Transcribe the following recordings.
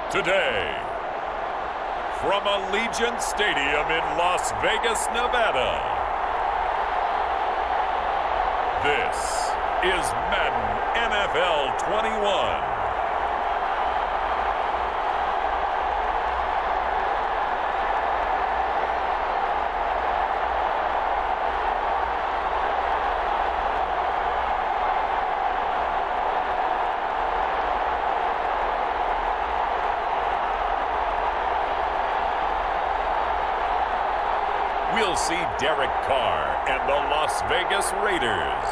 Today, from Allegiant Stadium in Las Vegas, Nevada, this is Madden NFL 21. We'll see Derek Carr and the Las Vegas Raiders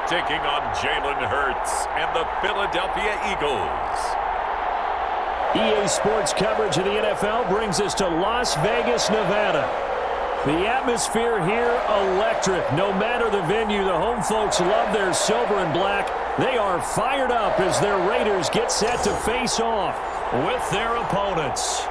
taking on Jalen Hurts and the Philadelphia Eagles. EA Sports coverage of the NFL brings us to Las Vegas, Nevada. The atmosphere here, electric. No matter the venue, the home folks love their silver and black. They are fired up as their Raiders get set to face off with their opponents.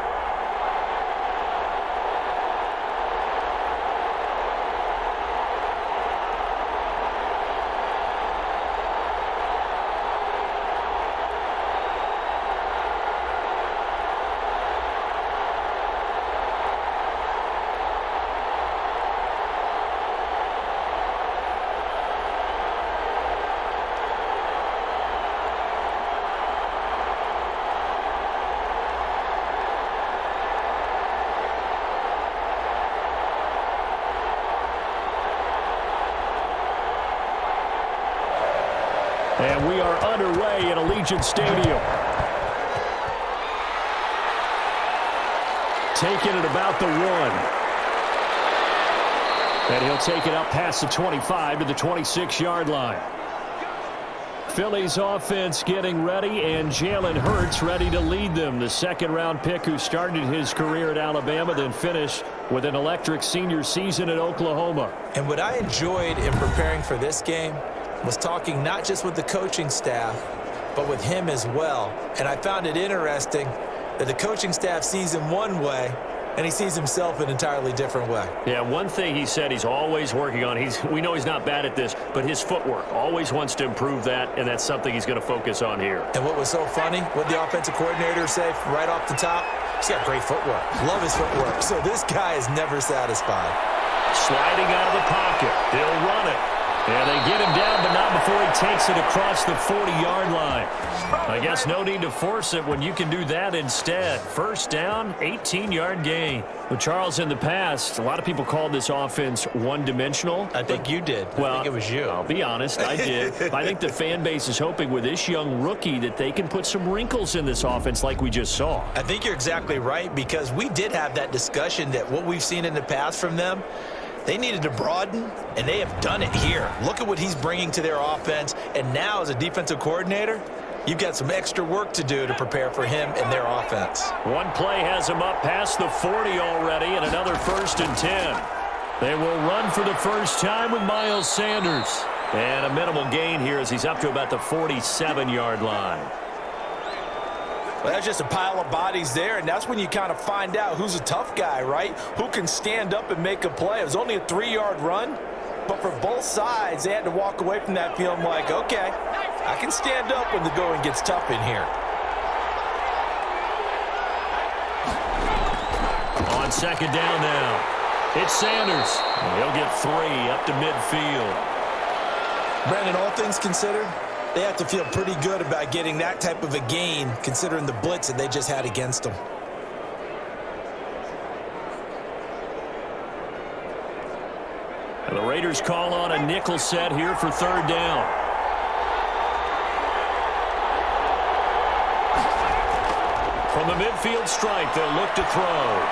And we are underway at Allegiant Stadium. Taking it about the 1. And he'll take it up past the 25 to the 26-yard line. Philly's offense getting ready, and Jalen Hurts ready to lead them. The second-round pick who started his career at Alabama, then finished with an electric senior season at Oklahoma. And what I enjoyed in preparing for this game was talking not just with the coaching staff, but with him as well. And I found it interesting that the coaching staff sees him one way, and he sees himself an entirely different way. Yeah, one thing he said he's always working on, we know he's not bad at this, but his footwork, always wants to improve that, and that's something he's going to focus on here. And what was so funny, what the offensive coordinator say right off the top, he's got great footwork. Love his footwork. So this guy is never satisfied. Sliding out of the pocket. He'll run it. And they get him down, but not before he takes it across the 40-yard line. I guess no need to force it when you can do that instead. First down, 18-yard gain. Well, Charles, in the past, a lot of people called this offense one-dimensional. I think you did. Well, I think it was you. I'll be honest, I did. I think the fan base is hoping with this young rookie that they can put some wrinkles in this offense like we just saw. I think you're exactly right, because we did have that discussion that what we've seen in the past from them, they needed to broaden, and they have done it here. Look at what he's bringing to their offense, and now as a defensive coordinator, you've got some extra work to do to prepare for him and their offense. One play has him up past the 40 already, and another 1st and 10. They will run for the first time with Miles Sanders. And a minimal gain here as he's up to about the 47-yard line. Well, that's just a pile of bodies there, and that's when you kind of find out who's a tough guy, right? Who can stand up and make a play. It was only a 3-yard run, but for both sides, they had to walk away from that feeling like, okay, I can stand up when the going gets tough in here. On second down now, it's Sanders. And he'll get 3 up to midfield. Brandon, all things considered, they have to feel pretty good about getting that type of a gain, considering the blitz that they just had against them. And the Raiders call on a nickel set here for 3rd down. From the midfield stripe, they'll look to throw.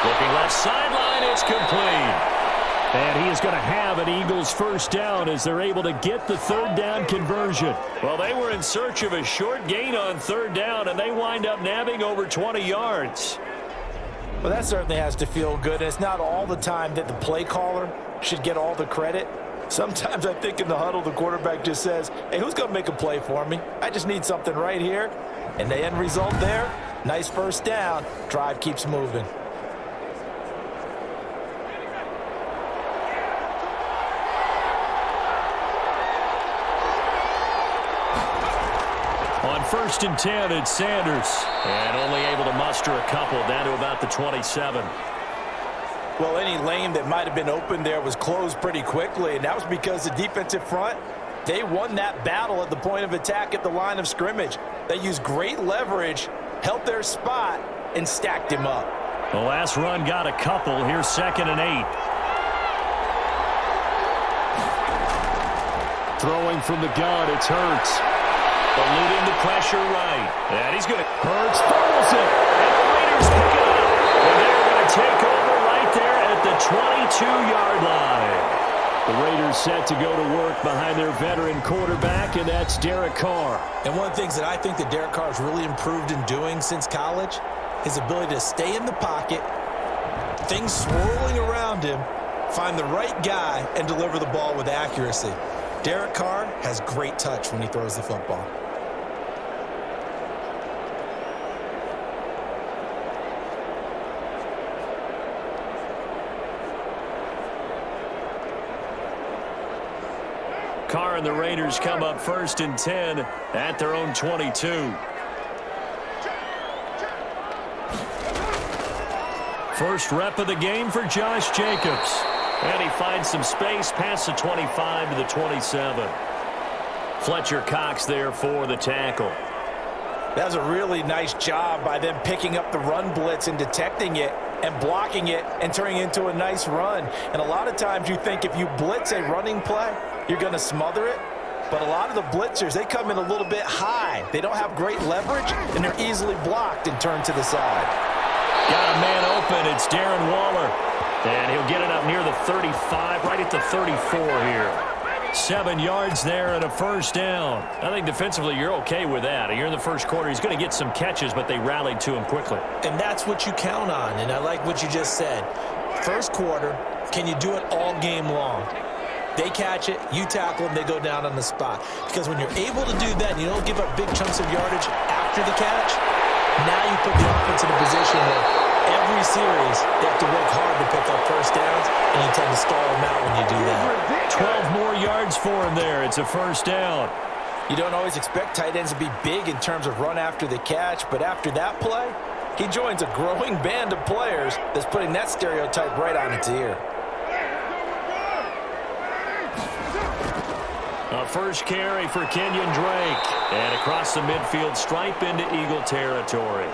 Looking left sideline, it's complete. And he is going to have an Eagles first down as they're able to get the 3rd down conversion. Well, they were in search of a short gain on 3rd down, and they wind up nabbing over 20 yards. Well, that certainly has to feel good. And it's not all the time that the play caller should get all the credit. Sometimes I think in the huddle, the quarterback just says, hey, who's going to make a play for me? I just need something right here. And the end result there, nice first down. Drive keeps moving. On first and 10, it's Sanders. And only able to muster a couple down to about the 27. Well, any lane that might have been open there was closed pretty quickly, and that was because the defensive front, they won that battle at the point of attack at the line of scrimmage. They used great leverage, held their spot, and stacked him up. The last run got a couple. Here's 2nd and 8. Throwing from the gun, it's Hurts. Eluding the pressure right. And he's going to... Hurts fumbles it. And the Raiders pick it up. And they're going to take over right there at the 22-yard line. The Raiders set to go to work behind their veteran quarterback, and that's Derek Carr. And one of the things that I think that Derek Carr has really improved in doing since college, his ability to stay in the pocket, things swirling around him, find the right guy, and deliver the ball with accuracy. Derek Carr has great touch when he throws the football. Carr and the Raiders come up 1st and 10 at their own 22. First rep of the game for Josh Jacobs. And he finds some space past the 25 to the 27. Fletcher Cox there for the tackle. That was a really nice job by them picking up the run blitz and detecting it and blocking it and turning it into a nice run. And a lot of times you think if you blitz a running play, you're going to smother it. But a lot of the blitzers, they come in a little bit high. They don't have great leverage, and they're easily blocked and turned to the side. Got a man open. It's Darren Waller. And he'll get it up near the 35, right at the 34 here. 7 yards there and a first down. I think defensively you're okay with that. Here in the first quarter, he's going to get some catches, but they rallied to him quickly. And that's what you count on, and I like what you just said. First quarter, can you do it all game long? They catch it, you tackle them, they go down on the spot. Because when you're able to do that and you don't give up big chunks of yardage after the catch, now you put the offense in a position where every series, they have to work hard to pick up first downs, and you tend to stall them out when you do that. 12 more yards for him there. It's a first down. You don't always expect tight ends to be big in terms of run after the catch, but after that play, he joins a growing band of players that's putting that stereotype right on its ear. A first carry for Kenyon Drake. And across the midfield stripe into Eagle territory.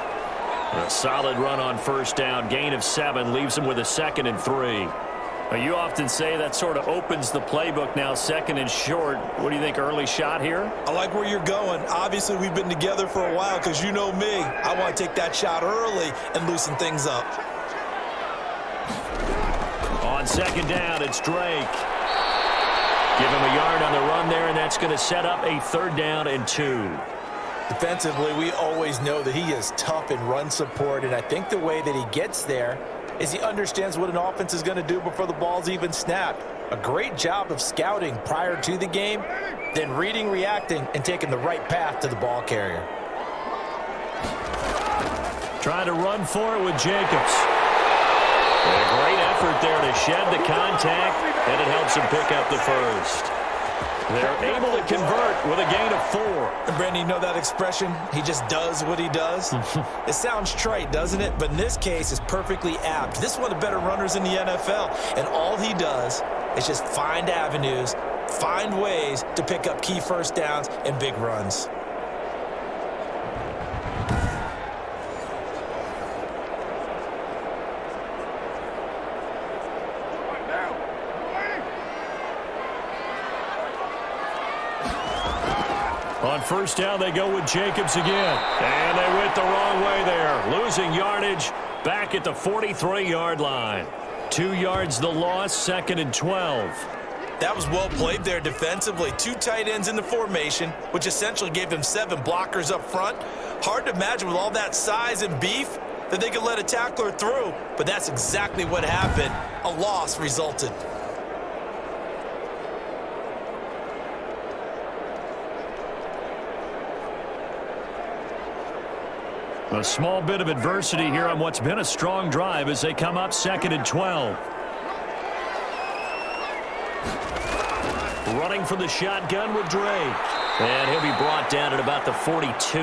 A solid run on first down. Gain of 7 leaves him with a 2nd and 3. You often say that sort of opens the playbook now, 2nd and short. What do you think, early shot here? I like where you're going. Obviously, we've been together for a while because you know me. I want to take that shot early and loosen things up. On 2nd down, it's Drake. Give him a yard on the run there, and that's going to set up a 3rd down and 2. Defensively, we always know that he is tough in run support, and I think the way that he gets there is he understands what an offense is going to do before the ball's even snapped. A great job of scouting prior to the game, then reading, reacting, and taking the right path to the ball carrier. Trying to run for it with Jacobs. And a great effort there to shed the contact, and it helps him pick up the first. They're able to convert with a gain of 4. And Brandon, you know that expression? He just does what he does? It sounds trite, doesn't it? But in this case, it's perfectly apt. This is one of the better runners in the NFL. And all he does is just find avenues, find ways to pick up key first downs and big runs. On first down, they go with Jacobs again. And they went the wrong way there. Losing yardage back at the 43-yard line. 2 yards the loss, 2nd and 12. That was well played there defensively. 2 tight ends in the formation, which essentially gave them 7 blockers up front. Hard to imagine with all that size and beef that they could let a tackler through. But that's exactly what happened. A loss resulted. A small bit of adversity here on what's been a strong drive as they come up 2nd and 12. Running for the shotgun with Drake. And he'll be brought down at about the 42.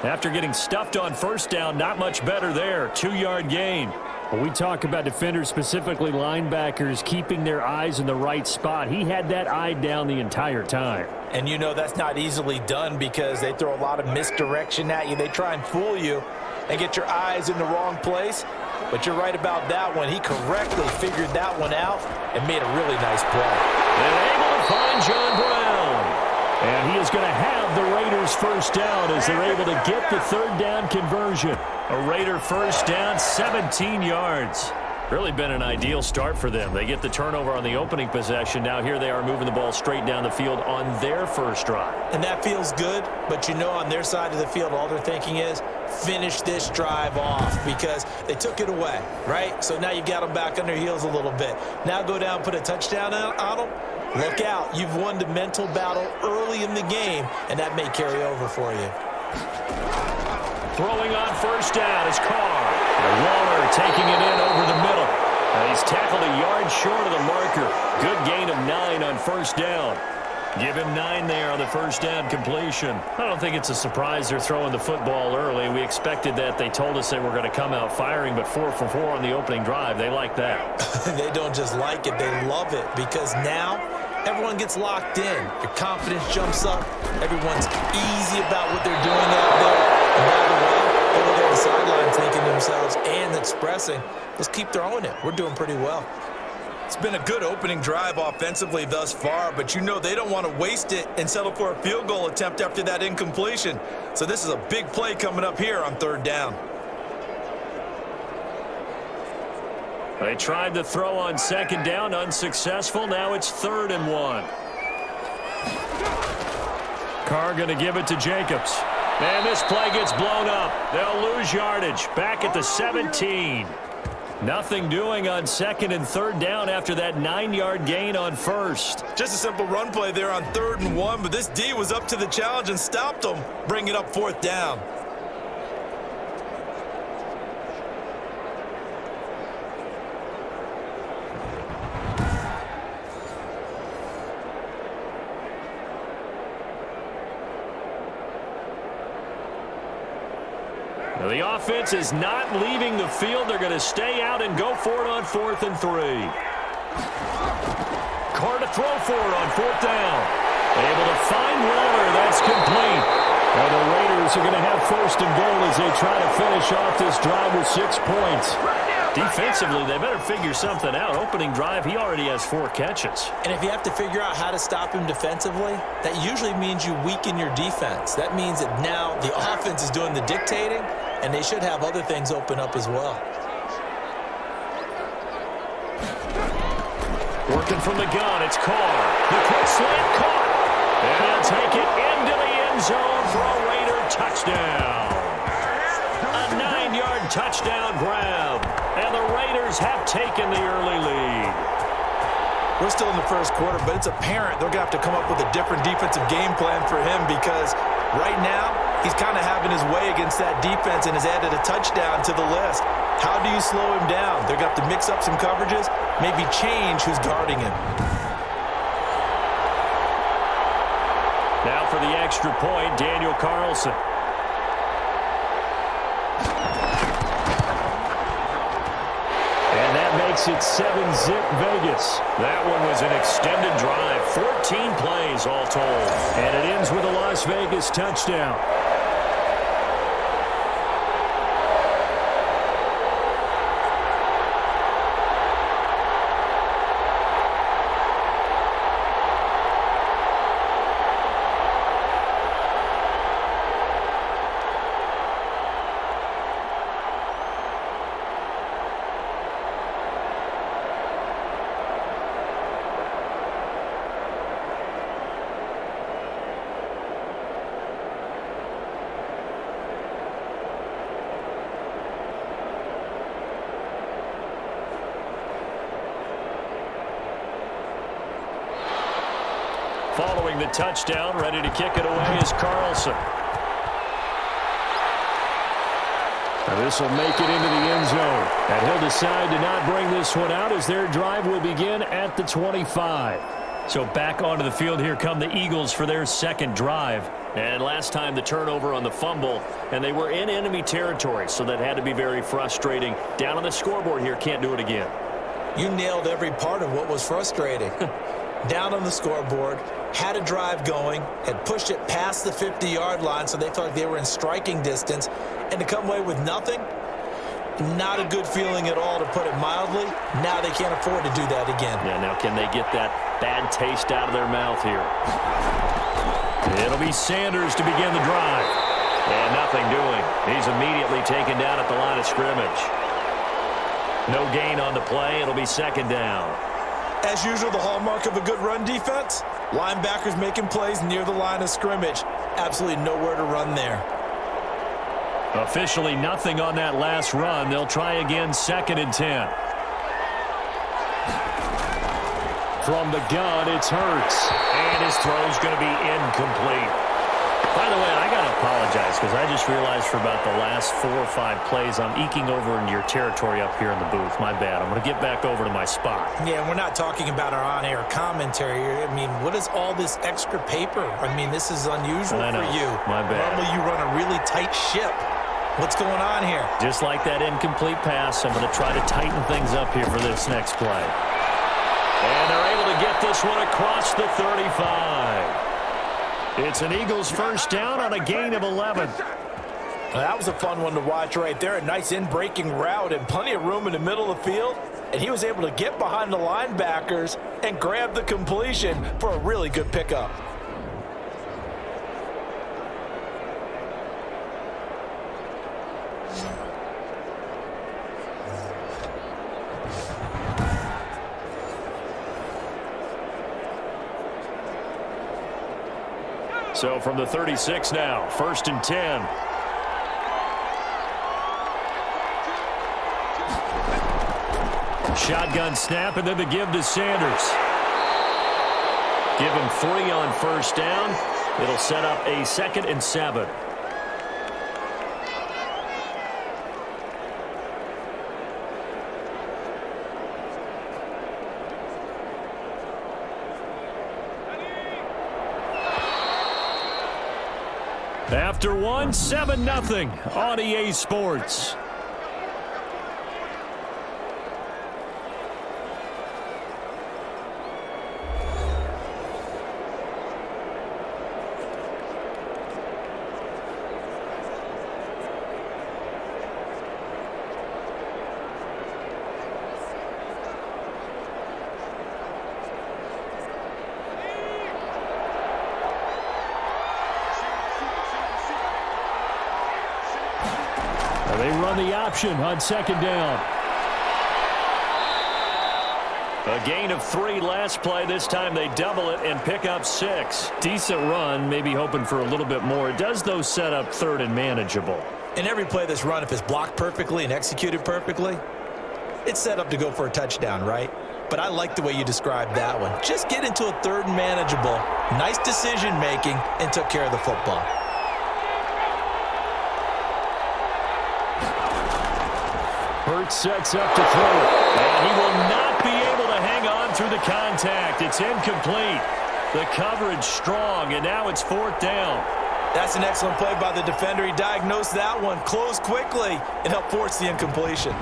After getting stuffed on first down, not much better there. 2-yard gain. When we talk about defenders, specifically linebackers, keeping their eyes in the right spot, he had that eye down the entire time. And you know that's not easily done because they throw a lot of misdirection at you. They try and fool you and get your eyes in the wrong place. But you're right about that one. He correctly figured that one out and made a really nice play. And able to find John Brown. And he is going to have the Raiders first down as they're able to get the third down conversion. A Raider first down, 17 yards. Really been an ideal start for them. They get the turnover on the opening possession. Now here they are moving the ball straight down the field on their first drive. And that feels good, but you know on their side of the field all they're thinking is finish this drive off because they took it away, right? So now you've got them back on their heels a little bit. Now go down, put a touchdown on them. Look out. You've won the mental battle early in the game, and that may carry over for you. Throwing on first down is Carr. And Waller taking it in over the middle. He's tackled a yard short of the marker. Good gain of 9 on first down. Give him 9 there on the first down completion. I don't think it's a surprise they're throwing the football early. We expected that. They told us they were going to come out firing, but 4 for 4 on the opening drive. They like that. They don't just like it. They love it because now everyone gets locked in. Your confidence jumps up. Everyone's easy about what they're doing out there. And by the way, they look at the sideline thinking to themselves and expressing, let's keep throwing it. We're doing pretty well. It's been a good opening drive offensively thus far, but you know they don't want to waste it and settle for a field goal attempt after that incompletion. So this is a big play coming up here on third down. They tried to throw on second down, unsuccessful. Now it's 3rd and 1. Carr going to give it to Jacobs. And this play gets blown up. They'll lose yardage. Back at the 17. Nothing doing on 2nd and 3rd down after that 9-yard gain on first. Just a simple run play there on 3rd and 1, but this D was up to the challenge and stopped them, bringing up 4th down. Now the offense is not leaving the field. They're going to stay out and go for it on 4th and 3. Carr to throw for it on 4th down. Able to find Waller. That's complete. And the Raiders are going to have 1st and goal as they try to finish off this drive with 6 points. Defensively, they better figure something out. Opening drive, he already has 4 catches. And if you have to figure out how to stop him defensively, that usually means you weaken your defense. That means that now the offense is doing the dictating, and they should have other things open up as well. Working from the gun, it's Carr. The quick slant caught. And he'll take it into the end zone for a Raider touchdown. A 9-yard touchdown grab. And the Raiders have taken the early lead. We're still in the first quarter, but it's apparent they're going to have to come up with a different defensive game plan for him because right now he's kind of having his way against that defense and has added a touchdown to the list. How do you slow him down? They're going to have to mix up some coverages, maybe change who's guarding him. Now for the extra point, Daniel Carlson. And that makes it 7-zip Vegas. That one was an extended drive. 14 plays all told. And it ends with a Las Vegas touchdown. Following the touchdown, ready to kick it away is Carlson. Now this will make it into the end zone. And he'll decide to not bring this one out as their drive will begin at the 25. So back onto the field here come the Eagles for their second drive. And last time the turnover on the fumble, and they were in enemy territory, so that had to be very frustrating. Down on the scoreboard here, can't do it again. You nailed every part of what was frustrating. Down on the scoreboard, had a drive going, had pushed it past the 50-yard line, so they felt like they were in striking distance, and to come away with nothing, not a good feeling at all, to put it mildly. Now they can't afford to do that again. Yeah, now can they get that bad taste out of their mouth here? It'll be Sanders to begin the drive. And nothing doing. He's immediately taken down at the line of scrimmage. No gain on the play. It'll be second down. As usual, the hallmark of a good run defense, linebackers making plays near the line of scrimmage. Absolutely nowhere to run there. Officially nothing on that last run. They'll try again, 2nd and 10. From the gun, it's Hurts. And his throw's going to be incomplete. By the way, I got to apologize because I just realized for about the last 4 or 5 plays I'm eking over into your territory up here in the booth. My bad. I'm going to get back over to my spot. Yeah, we're not talking about our on-air commentary here. I mean, what is all this extra paper? I mean, this is unusual for you. My bad. Normally you run a really tight ship. What's going on here? Just like that incomplete pass, I'm going to try to tighten things up here for this next play. And they're able to get this one across the 35. It's an Eagles first down on a gain of 11. That was a fun one to watch right there. A nice in-breaking route and plenty of room in the middle of the field. And he was able to get behind the linebackers and grab the completion for a really good pickup. So from the 36 now, 1st and 10. Shotgun snap, and then the give to Sanders. Give him 3 on first down. It'll set up a 2nd and 7. After 1, 7-0 on EA Sports. They run the option on 2nd down. A gain of 3 last play. This time they double it and pick up 6. Decent run, maybe hoping for a little bit more. It does, though, set up 3rd and manageable. In every play that's run, if it's blocked perfectly and executed perfectly, it's set up to go for a touchdown, right? But I like the way you described that one. Just get into a 3rd and manageable, nice decision-making, and took care of the football. Hurts sets up to throw it. And he will not be able to hang on through the contact. It's incomplete. The coverage strong, and now it's 4th down. That's an excellent play by the defender. He diagnosed that one, closed quickly, and helped force the incompletion.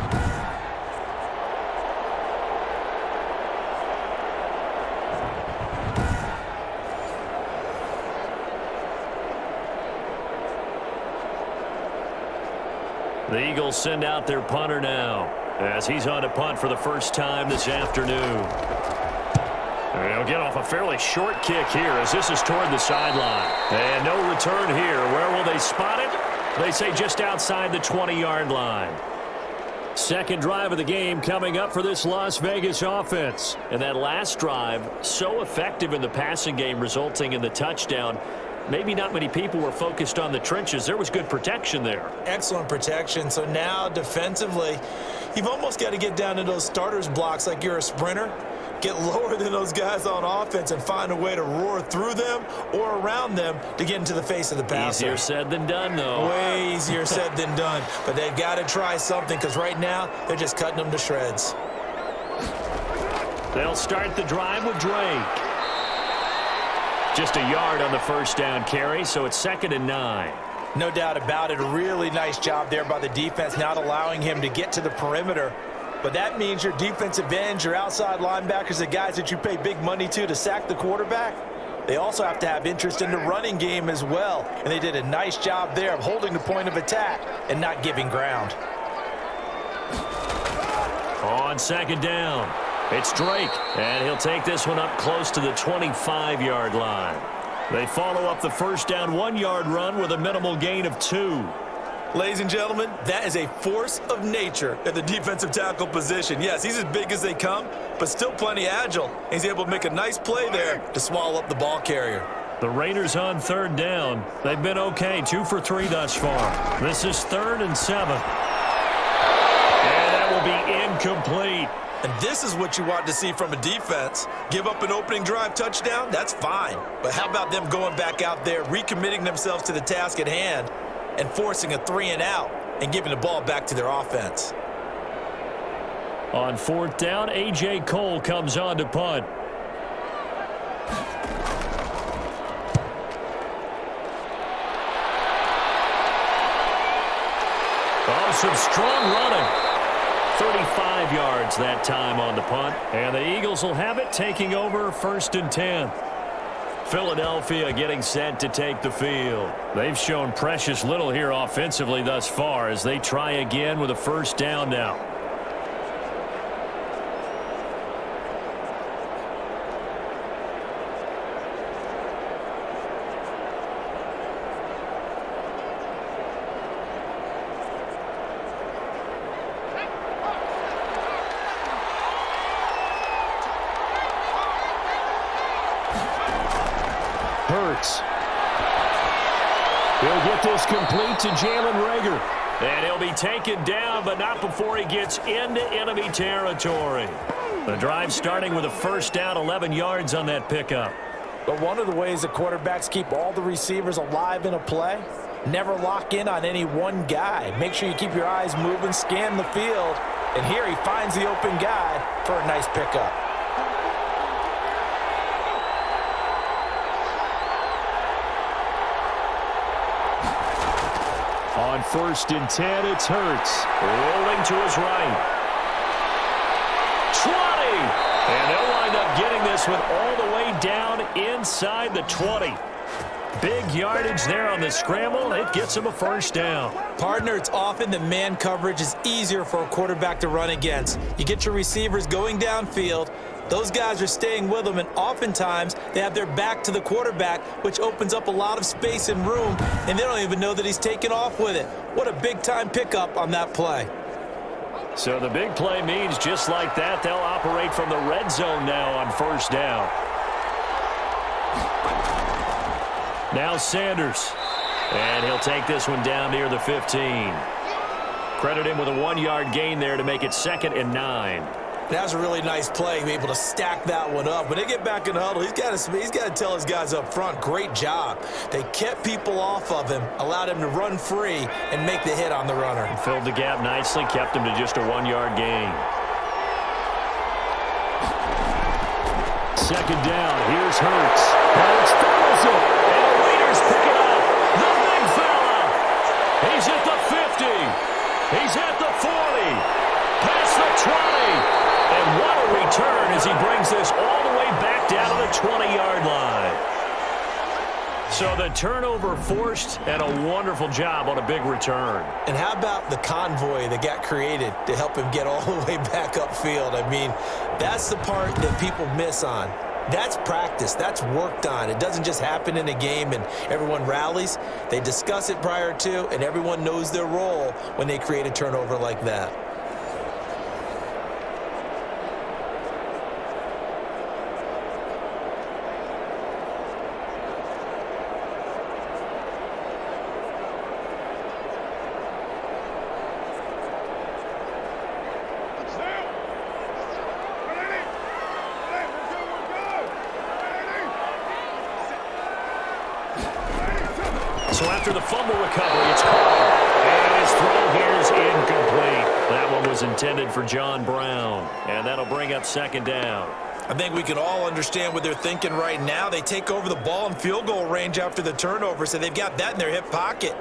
The Eagles send out their punter now as he's on to punt for the first time this afternoon. They'll get off a fairly short kick here as this is toward the sideline. And no return here. Where will they spot it? They say just outside the 20-yard line. Second drive of the game coming up for this Las Vegas offense. And that last drive, so effective in the passing game, resulting in the touchdown. Maybe not many people were focused on the trenches. There was good protection there. Excellent protection. So now defensively, you've almost got to get down to those starters blocks like you're a sprinter. Get lower than those guys on offense and find a way to roar through them or around them to get into the face of the passer. Easier said than done, though. Way easier said than done. But they've got to try something because right now they're just cutting them to shreds. They'll start the drive with Drake. Just a yard on the first down carry, so it's 2nd and 9. No doubt about it. A really nice job there by the defense, not allowing him to get to the perimeter. But that means your defensive ends, your outside linebackers, the guys that you pay big money to sack the quarterback, they also have to have interest in the running game as well. And they did a nice job there of holding the point of attack and not giving ground. On 2nd down, it's Drake, and he'll take this one up close to the 25-yard line. They follow up the first down 1-yard run with a minimal gain of 2. Ladies and gentlemen, that is a force of nature at the defensive tackle position. Yes, he's as big as they come, but still plenty agile. He's able to make a nice play there to swallow up the ball carrier. The Raiders on 3rd down. They've been okay, 2 for 3 thus far. This is 3rd and 7. And that will be incomplete. And this is what you want to see from a defense. Give up an opening drive touchdown, that's fine. But how about them going back out there, recommitting themselves to the task at hand, and forcing a 3-and-out and giving the ball back to their offense. On 4th down, A.J. Cole comes on to punt. Oh, some strong running. 35 yards that time on the punt. And the Eagles will have it, taking over 1st and 10. Philadelphia getting set to take the field. They've shown precious little here offensively thus far as they try again with a 1st down now. He'll get this complete to Jalen Reagor. And he'll be taken down, but not before he gets into enemy territory. The drive starting with a 1st down, 11 yards on that pickup. But one of the ways the quarterbacks keep all the receivers alive in a play, never lock in on any one guy. Make sure you keep your eyes moving, scan the field. And here he finds the open guy for a nice pickup. On 1st and 10, it's Hurts. Rolling to his right. 20! And they'll wind up getting this one all the way down inside the 20. Big yardage there on the scramble. It gets him a 1st down. Partner, it's often that man coverage is easier for a quarterback to run against. You get your receivers going downfield. Those guys are staying with them, and oftentimes they have their back to the quarterback, which opens up a lot of space and room, and they don't even know that he's taken off with it. What a big-time pickup on that play. So the big play means just like that, they'll operate from the red zone now on 1st down. Now Sanders. And he'll take this one down near the 15. Credit him with a 1-yard gain there to make it 2nd and 9. That was a really nice play, able to stack that one up. When they get back in the huddle, he's got to tell his guys up front, great job. They kept people off of him, allowed him to run free and make the hit on the runner. And filled the gap nicely, kept him to just a 1-yard gain. 2nd down, here's Hurts. Hurts follows it, and the Raiders pick it up. The big fella. He's at the 50. He's at the 40. Past the 20. And what a return as he brings this all the way back down to the 20-yard line. So the turnover forced, and a wonderful job on a big return. And how about the convoy that got created to help him get all the way back upfield? I mean, that's the part that people miss on. That's practice. That's worked on. It doesn't just happen in a game and everyone rallies. They discuss it prior to, and everyone knows their role when they create a turnover like that. So after the fumble recovery, it's caught. And his throw here is incomplete. That one was intended for John Brown. And that'll bring up 2nd down. I think we can all understand what they're thinking right now. They take over the ball in field goal range after the turnover, so they've got that in their hip pocket.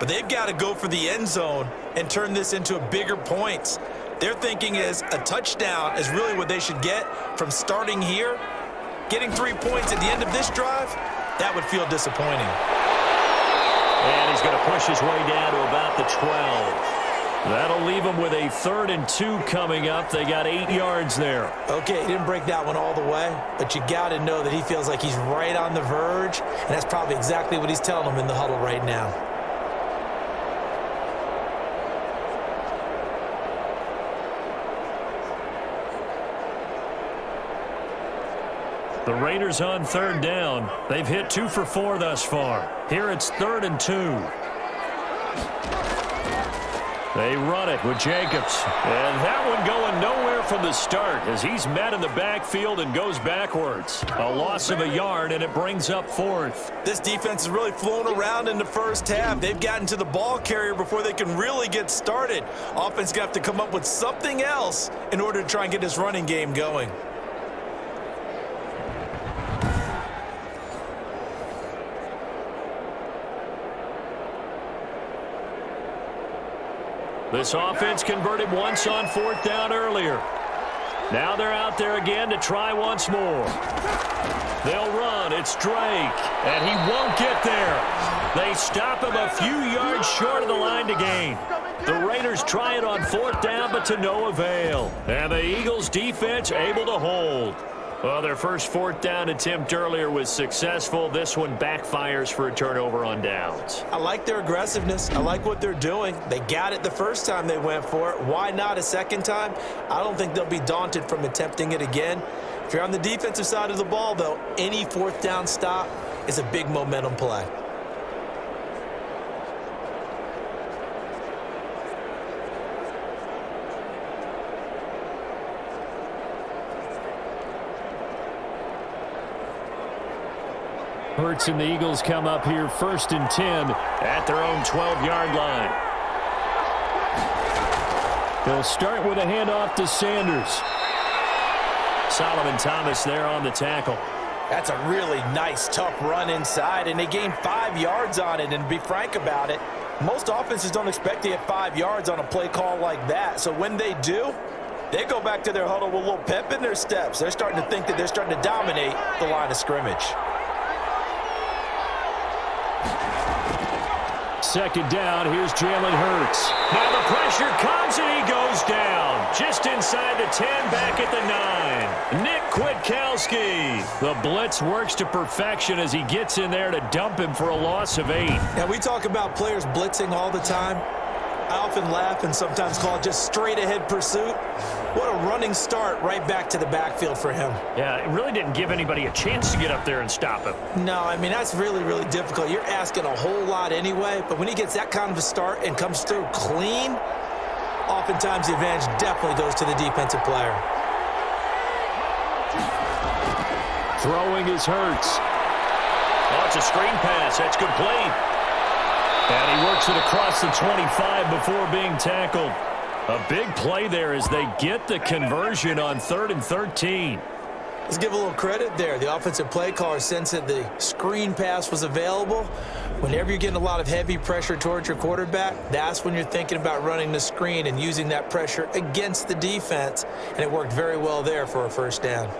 But they've got to go for the end zone and turn this into a bigger points. Their thinking is a touchdown is really what they should get from starting here. Getting 3 points at the end of this drive, that would feel disappointing. And he's going to push his way down to about the 12. That'll leave him with a 3rd and 2 coming up. They got 8 yards there. Okay, he didn't break that one all the way, but you got to know that he feels like he's right on the verge, and that's probably exactly what he's telling them in the huddle right now. The Raiders on 3rd down. They've hit 2 for 4 thus far. Here it's 3rd and 2. They run it with Jacobs. And that one going nowhere from the start as he's met in the backfield and goes backwards. A loss of a yard, and it brings up 4th. This defense has really flown around in the first half. They've gotten to the ball carrier before they can really get started. Offense got to come up with something else in order to try and get this running game going. This offense converted once on 4th down earlier. Now they're out there again to try once more. They'll run. It's Drake, and he won't get there. They stop him a few yards short of the line to gain. The Raiders try it on 4th down, but to no avail. And the Eagles defense able to hold. Well, their first 4th down attempt earlier was successful. This one backfires for a turnover on downs. I like their aggressiveness. I like what they're doing. They got it the first time they went for it. Why not a second time? I don't think they'll be daunted from attempting it again. If you're on the defensive side of the ball, though, any 4th down stop is a big momentum play. Hurts and the Eagles come up here 1st and 10 at their own 12-yard line. They'll start with a handoff to Sanders. Solomon Thomas there on the tackle. That's a really nice, tough run inside, and they gained 5 yards on it. And to be frank about it, most offenses don't expect to get 5 yards on a play call like that. So when they do, they go back to their huddle with a little pep in their steps. They're starting to think that they're starting to dominate the line of scrimmage. 2nd down, here's Jalen Hurts. Now the pressure comes and he goes down. Just inside the 10, back at the 9. Nick Kwiatkowski. The blitz works to perfection as he gets in there to dump him for a loss of 8. Now, we talk about players blitzing all the time. I often laugh and sometimes call it just straight-ahead pursuit. What a running start right back to the backfield for him. Yeah, it really didn't give anybody a chance to get up there and stop him. No, I mean, that's really, really difficult. You're asking a whole lot anyway, but when he gets that kind of a start and comes through clean, oftentimes the advantage definitely goes to the defensive player. Throwing is Hurts. Oh, it's a screen pass. That's complete. And he works it across the 25 before being tackled. A big play there as they get the conversion on 3rd and 13. Let's give a little credit there. The offensive play caller sensed that the screen pass was available. Whenever you're getting a lot of heavy pressure towards your quarterback, that's when you're thinking about running the screen and using that pressure against the defense. And it worked very well there for a 1st down.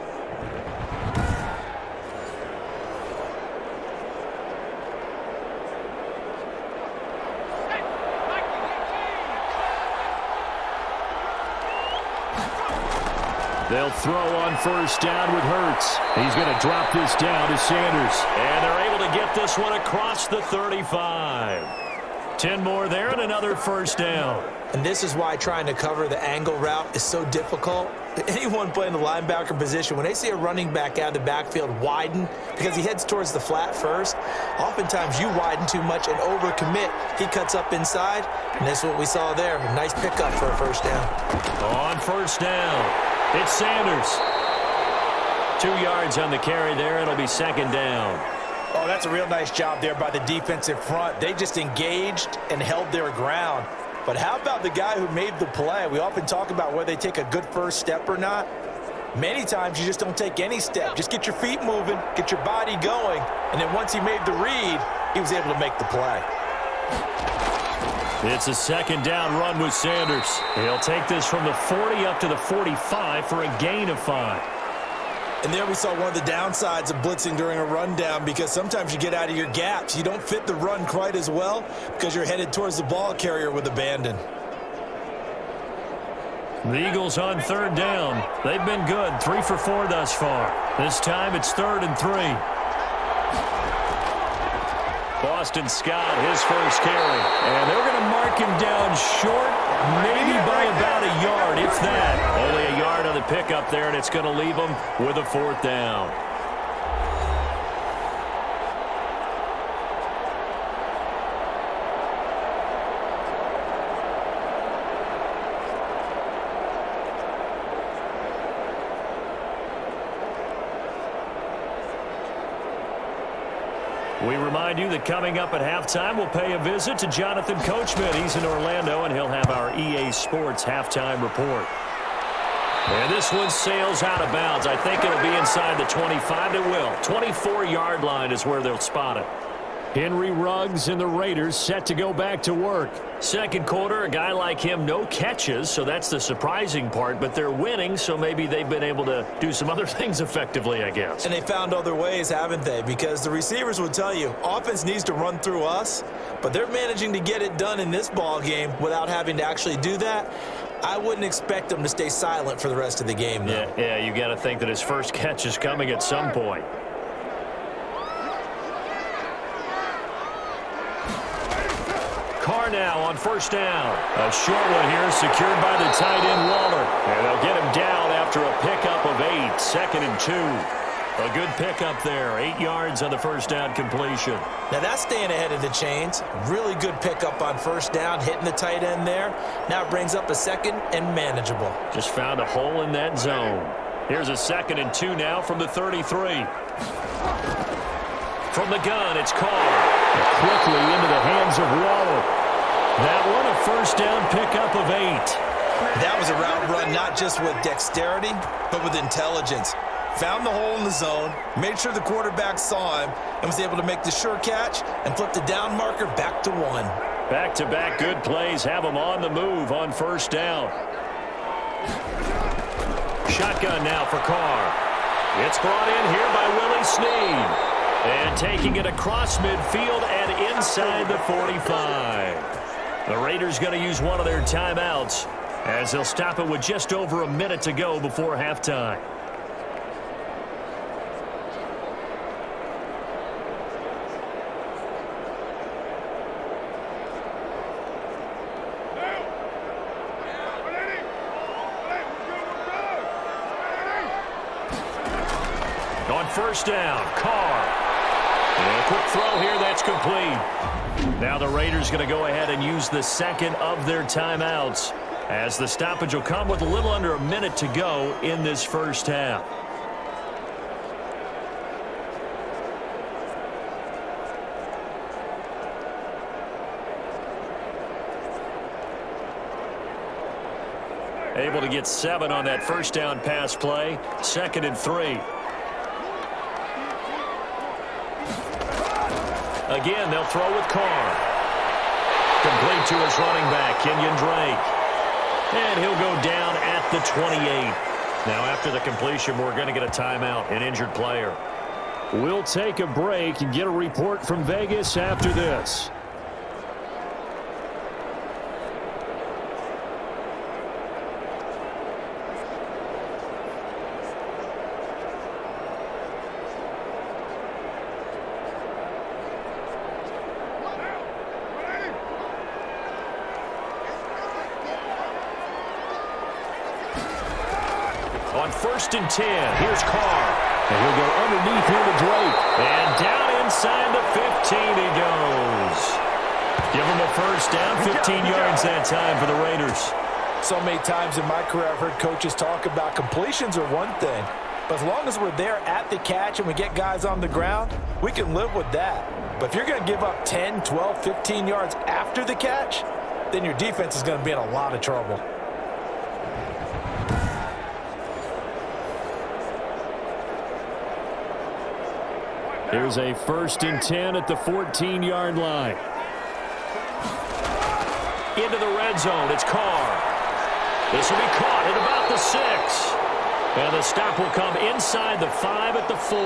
They'll throw on 1st down with Hurts. He's going to drop this down to Sanders. And they're able to get this one across the 35. 10 more there and another 1st down. And this is why trying to cover the angle route is so difficult. Anyone playing the linebacker position, when they see a running back out of the backfield widen because he heads towards the flat first, oftentimes you widen too much and overcommit. He cuts up inside, and that's what we saw there. A nice pickup for a 1st down. On 1st down. It's Sanders. 2 yards on the carry there. It'll be 2nd down. Oh, that's a real nice job there by the defensive front. They just engaged and held their ground. But how about the guy who made the play? We often talk about whether they take a good first step or not. Many times you just don't take any step. Just get your feet moving, get your body going, and then once he made the read, he was able to make the play. It's a second down run with Sanders. He'll take this from the 40 up to the 45 for a gain of 5. And there we saw one of the downsides of blitzing during a rundown, because sometimes you get out of your gaps. You don't fit the run quite as well because you're headed towards the ball carrier with abandon. The Eagles on third down. They've been good, 3 for 4 thus far. This time it's 3rd and 3. Boston Scott, his first carry. And they're going to mark him down short, maybe by about a yard, if that. Only a yard on the pickup there, and it's going to leave them with a 4th down. We remind you that coming up at halftime, we'll pay a visit to Jonathan Coachman. He's in Orlando, and he'll have our EA Sports halftime report. And this one sails out of bounds. I think it'll be inside the 25. It will. 24-yard line is where they'll spot it. Henry Ruggs and the Raiders set to go back to work. Second quarter, a guy like him, no catches, so that's the surprising part. But they're winning, so maybe they've been able to do some other things effectively, I guess. And they found other ways, haven't they? Because the receivers will tell you, offense needs to run through us, but they're managing to get it done in this ball game without having to actually do that. I wouldn't expect them to stay silent for the rest of the game, though. Yeah, you got to think that his first catch is coming at some point. Carr now on first down. A short one here, secured by the tight end Waller. And they'll get him down after a pickup of 8. 2nd and 2. A good pickup there. 8 yards on the first down completion. Now that's staying ahead of the chains. Really good pickup on first down, hitting the tight end there. Now it brings up a 2nd and manageable. Just found a hole in that zone. Here's a 2nd and 2 now from the 33. From the gun, it's Carr. Quickly into the hands of Waller. That one, a first down pickup of 8. That was a route run not just with dexterity, but with intelligence. Found the hole in the zone, made sure the quarterback saw him, and was able to make the sure catch and flip the down marker back to 1. Back-to-back good plays have them on the move on first down. Shotgun now for Carr. It's brought in here by Willie Snead. And taking it across midfield and inside the 45. The Raiders going to use one of their timeouts as they'll stop it with just over a minute to go before halftime. On first down, Carr. And a quick throw here, that's complete. Now the Raiders going to go ahead and use the second of their timeouts as the stoppage will come with a little under a minute to go in this first half. Able to get 7 on that first down pass play. 2nd and 3. Again, they'll throw with Carr. Complete to his running back, Kenyon Drake. And he'll go down at the 28. Now, after the completion, we're going to get a timeout, an injured player. We'll take a break and get a report from Vegas after this. On 1st and 10, here's Carr. And he'll go underneath here to Drake. And down inside the 15 he goes. Give him a first down, 15 yards that time for the Raiders. So many times in my career I've heard coaches talk about completions are one thing, but as long as we're there at the catch and we get guys on the ground, we can live with that. But if you're going to give up 10, 12, 15 yards after the catch, then your defense is going to be in a lot of trouble. Here's a 1st and 10 at the 14-yard line. Into the red zone, it's Carr. This will be caught at about the 6. And the stop will come inside the 5 at the 4.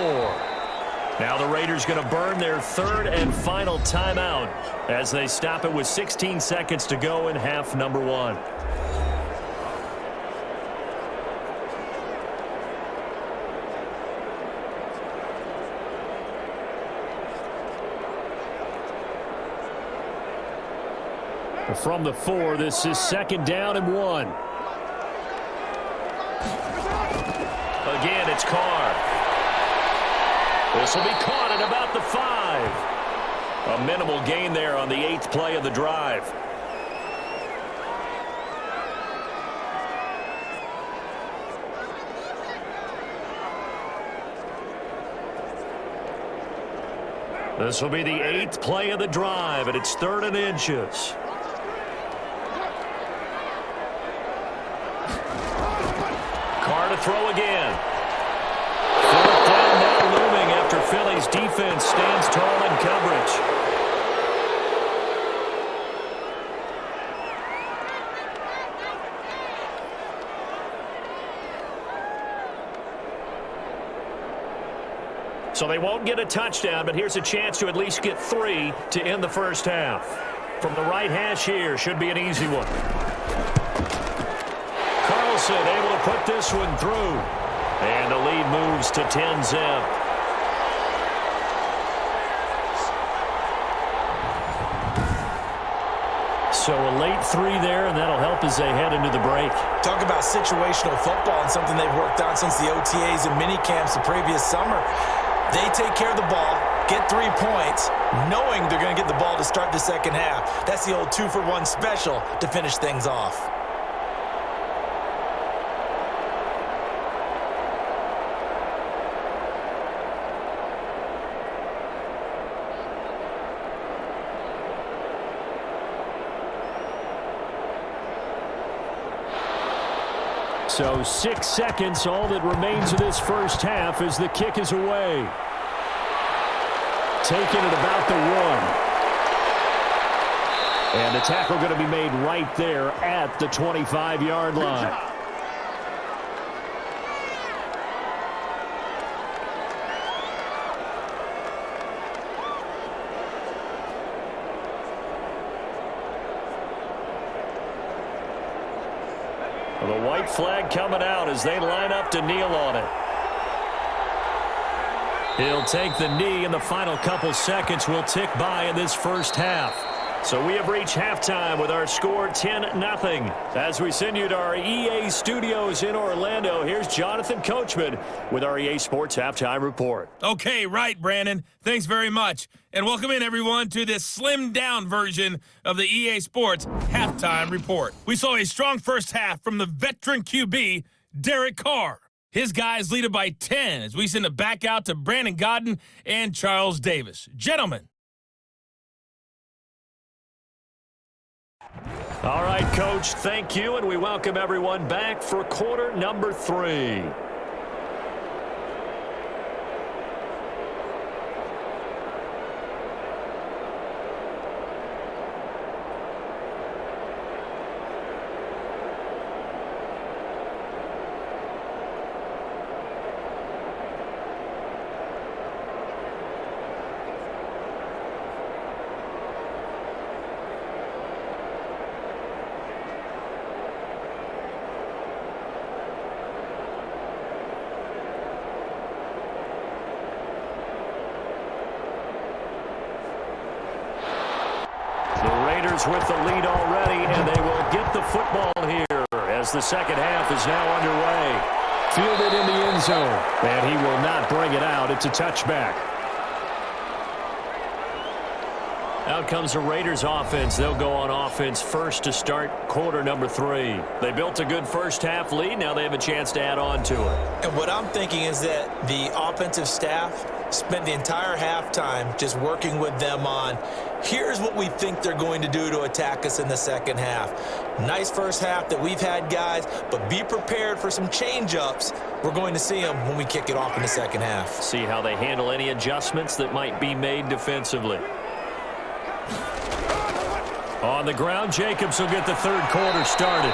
Now the Raiders going to burn their 3rd and final timeout as they stop it with 16 seconds to go in half number 1. From the 4, this is 2nd down and 1. Again, it's Carr. This will be caught at about the 5. A minimal gain there on the 8th play of the drive. This will be the 8th play of the drive, and it's 3rd and inches. Carr to throw again. 4th down now looming after Philly's defense stands tall in coverage. So they won't get a touchdown, but here's a chance to at least get 3 to end the first half. From the right hash here, should be an easy one. Able to put this one through. And the lead moves to 10-zip. So a late 3 there, and that'll help as they head into the break. Talk about situational football and something they've worked on since the OTAs and mini camps the previous summer. They take care of the ball, get 3 points, knowing they're going to get the ball to start the second half. That's the old 2-for-1 special to finish things off. So 6 seconds, all that remains of this first half as the kick is away. Taken at about the 1. And the tackle going to be made right there at the 25-yard line. The white flag coming out as they line up to kneel on it. He'll take the knee, and the final couple seconds will tick by in this first half. So we have reached halftime with our score 10-0. As we send you to our EA studios in Orlando, here's Jonathan Coachman with our EA Sports Halftime Report. Okay, right, Brandon. Thanks very much. And welcome in, everyone, to this slimmed-down version of the EA Sports Halftime Report. We saw a strong first half from the veteran QB, Derek Carr. His guys lead it by 10 as we send it back out to Brandon Godden and Charles Davis. Gentlemen. All right, Coach, thank you, and we welcome everyone back for quarter number 3. With the lead already, and they will get the football here as the second half is now underway. Fielded in the end zone, and he will not bring it out. It's a touchback. Out comes the Raiders offense. They'll go on offense first to start quarter number 3. They built a good first half lead. Now they have a chance to add on to it. And what I'm thinking is that the offensive staff spent the entire halftime just working with them on, here's what we think they're going to do to attack us in the second half. Nice first half that we've had, guys, but be prepared for some change-ups. We're going to see them when we kick it off in the second half. See how they handle any adjustments that might be made defensively. On the ground, Jacobs will get the third quarter started.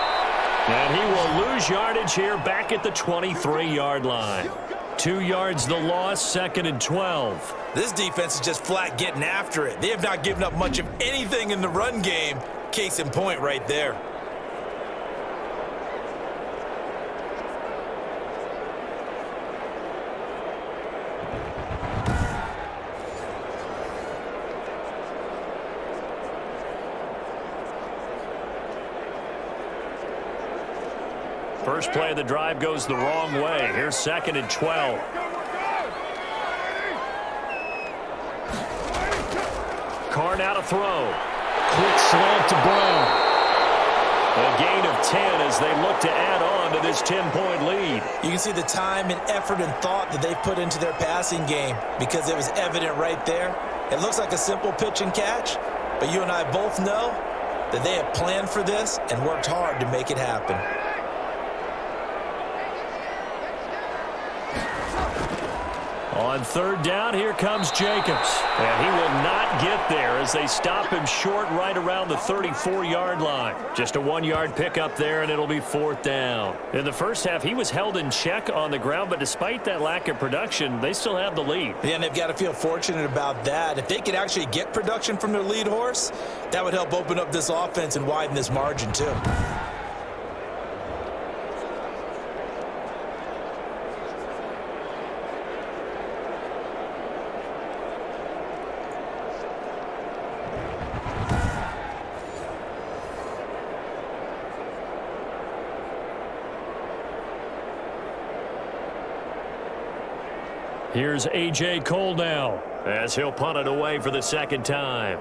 And he will lose yardage here back at the 23-yard line. 2 yards the loss, 2nd and 12. This defense is just flat getting after it. They have not given up much of anything in the run game. Case in point right there. First play of the drive goes the wrong way. Here's 2nd and 12. Carr now to throw. Quick slant to Brown. A gain of 10 as they look to add on to this 10-point lead. You can see the time and effort and thought that they've put into their passing game because it was evident right there. It looks like a simple pitch and catch, but you and I both know that they have planned for this and worked hard to make it happen. On 3rd down, here comes Jacobs. And he will not get there as they stop him short right around the 34-yard line. Just a 1-yard pickup there, and it'll be 4th down. In the first half, he was held in check on the ground, but despite that lack of production, they still have the lead. Yeah, and they've got to feel fortunate about that. If they could actually get production from their lead horse, that would help open up this offense and widen this margin too. Here's A.J. Cole now as he'll punt it away for the 2nd time.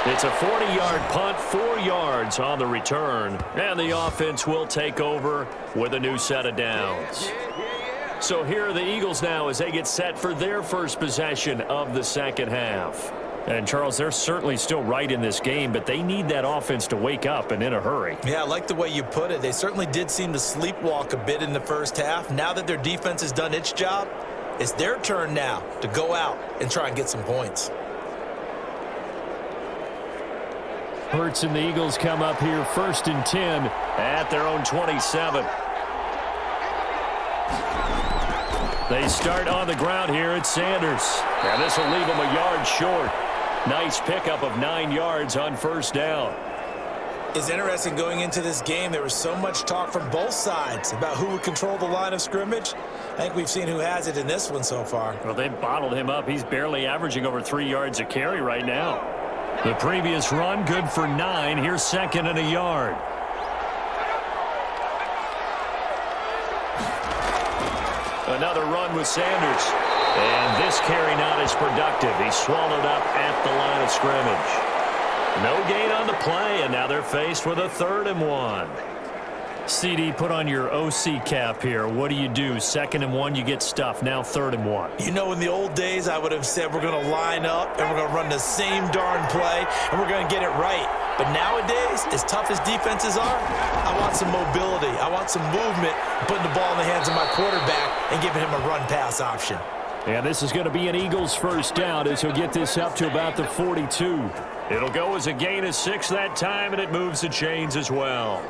It's a 40-yard punt, 4 yards on the return, and the offense will take over with a new set of downs. So here are the Eagles now as they get set for their first possession of the second half. And, Charles, they're certainly still right in this game, but they need that offense to wake up and in a hurry. Yeah, I like the way you put it. They certainly did seem to sleepwalk a bit in the first half. Now that their defense has done its job, it's their turn now to go out and try and get some points. Hurts and the Eagles come up here 1st and 10 at their own 27. They start on the ground here at Sanders. And this will leave them a yard short. Nice pickup of 9 yards on 1st down. It's interesting going into this game. There was so much talk from both sides about who would control the line of scrimmage. I think we've seen who has it in this one so far. Well, they've bottled him up. He's barely averaging over 3 yards a carry right now. The previous run good for 9. Here's 2nd and a yard. Another run with Sanders. And this carry not as productive. He's swallowed up at the line of scrimmage. No gain on the play, and now they're faced with a 3rd and 1. CD, put on your OC cap here. What do you do? 2nd and 1, you get stuffed. Now 3rd and 1. You know, in the old days, I would have said we're going to line up and we're going to run the same darn play and we're going to get it right. But nowadays, as tough as defenses are, I want some mobility. I want some movement, putting the ball in the hands of my quarterback and giving him a run-pass option. And this is going to be an Eagles 1st down as he'll get this up to about the 42. It'll go as a gain of 6 that time, and it moves the chains as well.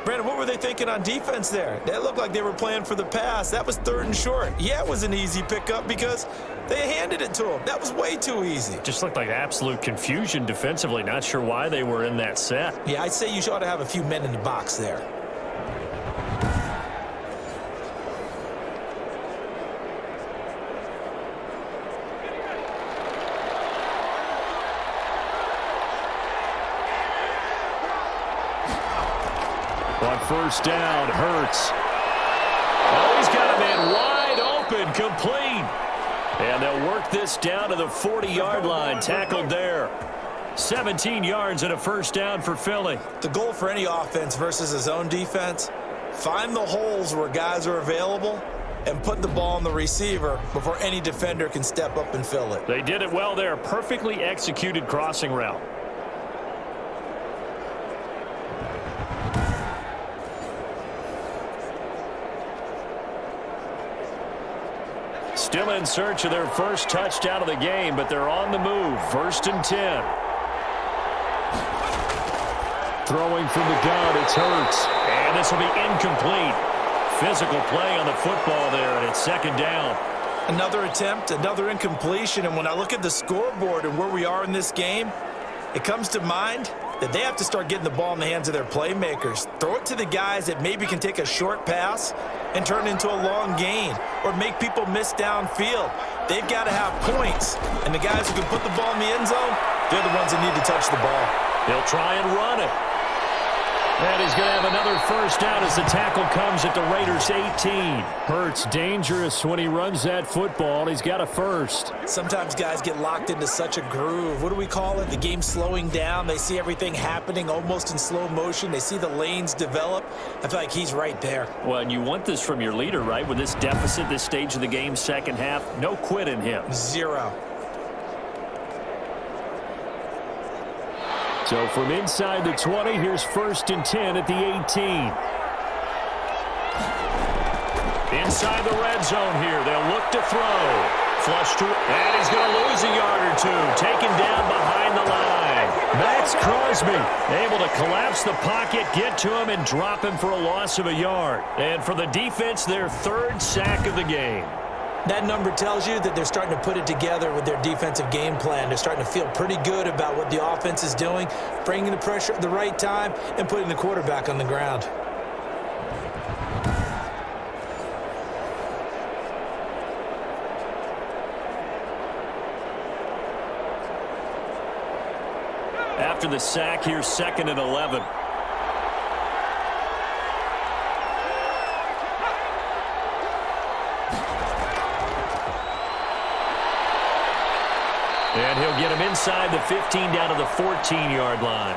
Brandon, what were they thinking on defense there? That looked like they were playing for the pass. That was 3rd and short. Yeah, it was an easy pickup because they handed it to him. That was way too easy. Just looked like absolute confusion defensively. Not sure why they were in that set. Yeah, I'd say you ought to have a few men in the box there. On first down, Hurts. Oh, he's got a man wide open, complete. And they'll work this down to the 40-yard line, tackled there. 17 yards and a first down for Philly. The goal for any offense versus his own defense, find the holes where guys are available and put the ball on the receiver before any defender can step up and fill it. They did it well there. Perfectly executed crossing route. Still in search of their first touchdown of the game, but they're on the move. First and 10. Throwing from the gun, it's Hurts. And this will be incomplete. Physical play on the football there, and it's second down. Another attempt, another incompletion, and when I look at the scoreboard and where we are in this game, it comes to mind that they have to start getting the ball in the hands of their playmakers. Throw it to the guys that maybe can take a short pass and turn it into a long gain or make people miss downfield. They've got to have points, and the guys who can put the ball in the end zone, they're the ones that need to touch the ball. They'll try and run it. And he's going to have another first down as the tackle comes at the Raiders' 18. Hurts dangerous when he runs that football. He's got a first. Sometimes guys get locked into such a groove. What do we call it? The game slowing down. They see everything happening almost in slow motion. They see the lanes develop. I feel like he's right there. Well, and you want this from your leader, right? With this deficit, this stage of the game, second half, no quit in him. Zero. So from inside the 20, here's first and 10 at the 18. Inside the red zone here. They'll look to throw. Flush to, and he's going to lose a yard or two. Taken down behind the line. Max Crosby able to collapse the pocket, get to him, and drop him for a loss of a yard. And for the defense, their third sack of the game. That number tells you that they're starting to put it together with their defensive game plan. They're starting to feel pretty good about what the offense is doing, bringing the pressure at the right time, and putting the quarterback on the ground. After the sack, here's second and 11. And he'll get him inside the 15 down to the 14-yard line.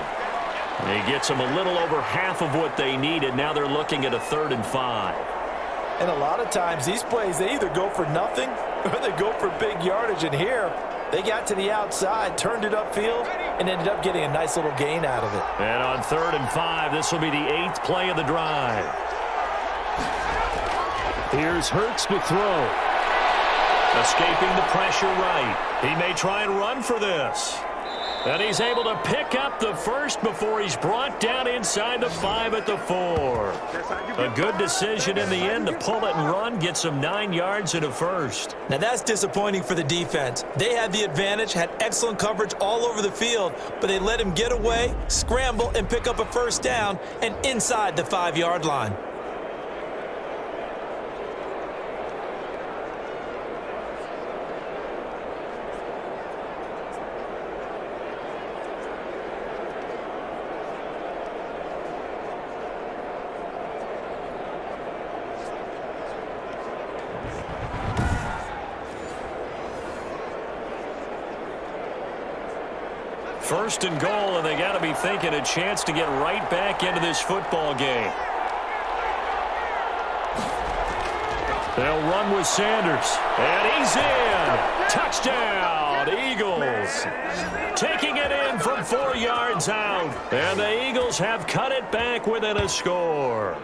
He gets them a little over half of what they needed. Now they're looking at a 3rd and 5. And a lot of times these plays, they either go for nothing or they go for big yardage. And here, they got to the outside, turned it upfield, and ended up getting a nice little gain out of it. And on 3rd and 5, this will be the 8th play of the drive. Here's Hurts to throw. Escaping the pressure right. He may try and run for this. And he's able to pick up the first before he's brought down inside the 5 at the 4. A good decision in the end to pull it and run, gets him 9 yards and a first. Now that's disappointing for the defense. They had the advantage, had excellent coverage all over the field, but they let him get away, scramble, and pick up a first down and inside the 5-yard line. First and goal, and they got to be thinking a chance to get right back into this football game. They'll run with Sanders, and he's in. Touchdown, Eagles. Taking it in from 4 yards out, and the Eagles have cut it back within a score.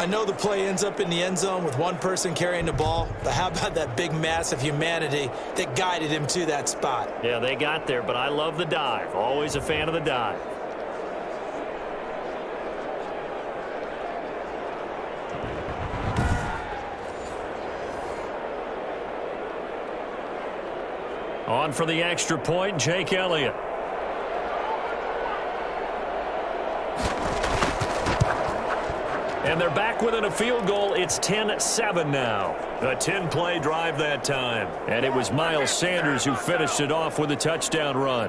I know the play ends up in the end zone with one person carrying the ball, but how about that big mass of humanity that guided him to that spot? Yeah, they got there, but I love the dive. Always a fan of the dive. On for the extra point, Jake Elliott. And they're back within a field goal. It's 10-7 now. A 10-play drive that time. And it was Miles Sanders who finished it off with a touchdown run.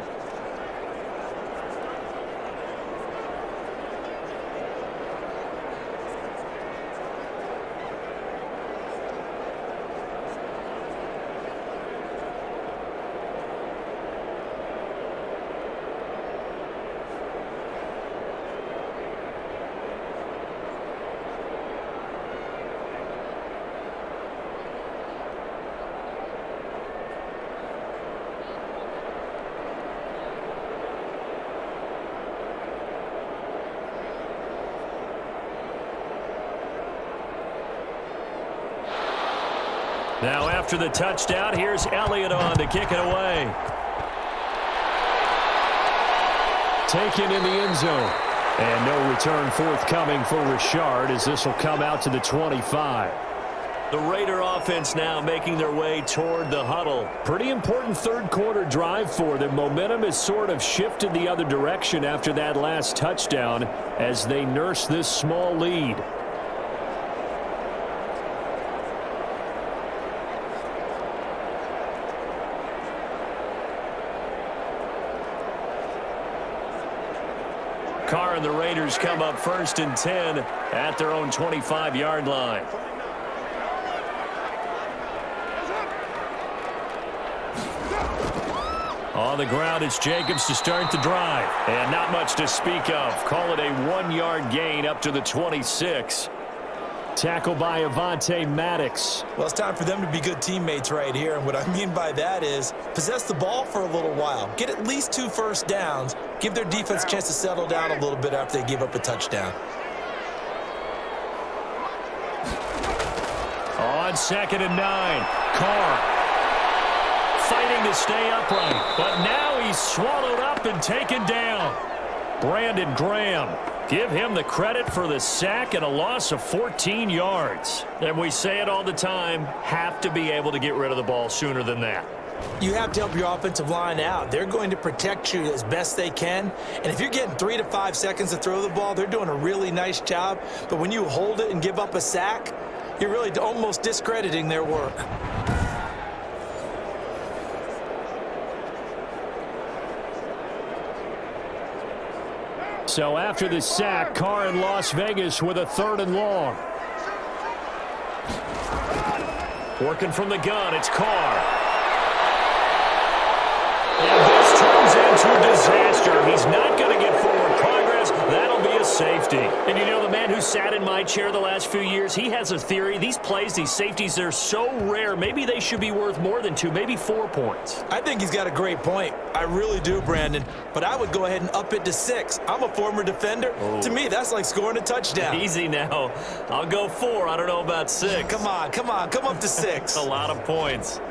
Now after the touchdown, here's Elliott on to kick it away. Taken in the end zone. And no return forthcoming for Richard as this will come out to the 25. The Raider offense now making their way toward the huddle. Pretty important third quarter drive for them. Momentum has sort of shifted the other direction after that last touchdown as they nurse this small lead. Carr and the Raiders come up 1st and 10 at their own 25-yard line. On the ground, it's Jacobs to start the drive. And not much to speak of. Call it a 1-yard gain up to the 26. Tackle by Avonte Maddox. Well, it's time for them to be good teammates right here. And what I mean by that is possess the ball for a little while. Get at least 2 first downs. Give their defense a chance to settle down a little bit after they give up a touchdown. On 2nd and 9, Carr fighting to stay upright, but now he's swallowed up and taken down. Brandon Graham, give him the credit for the sack and a loss of 14 yards. And we say it all the time, have to be able to get rid of the ball sooner than that. You have to help your offensive line out. They're going to protect you as best they can. And if you're getting 3 to 5 seconds to throw the ball, they're doing a really nice job. But when you hold it and give up a sack, you're really almost discrediting their work. So after the sack, Carr in Las Vegas with a 3rd and long. Working from the gun, it's Carr. And this turns into disaster. He's not going to get forward progress. That'll be a safety. And you know, the man who sat in my chair the last few years, he has a theory. These plays, these safeties, they're so rare. Maybe they should be worth more than 2, maybe 4 points. I think he's got a great point. I really do, Brandon. But I would go ahead and up it to 6. I'm a former defender. Oh. To me, that's like scoring a touchdown. Easy now. I'll go 4. I don't know about 6. Come on. Come up to 6. A lot of points.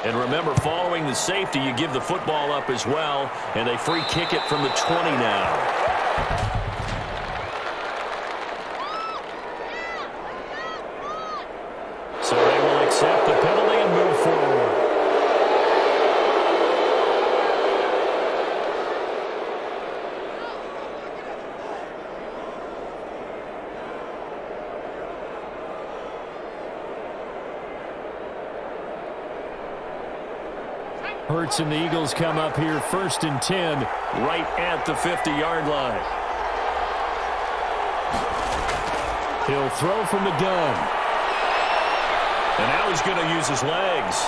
And remember, following the safety, you give the football up as well, and they free kick it from the 20 now. So they will accept the penalty and move forward. Hurts and the Eagles come up here 1st and 10 right at the 50-yard line. He'll throw from the gun. And now he's going to use his legs.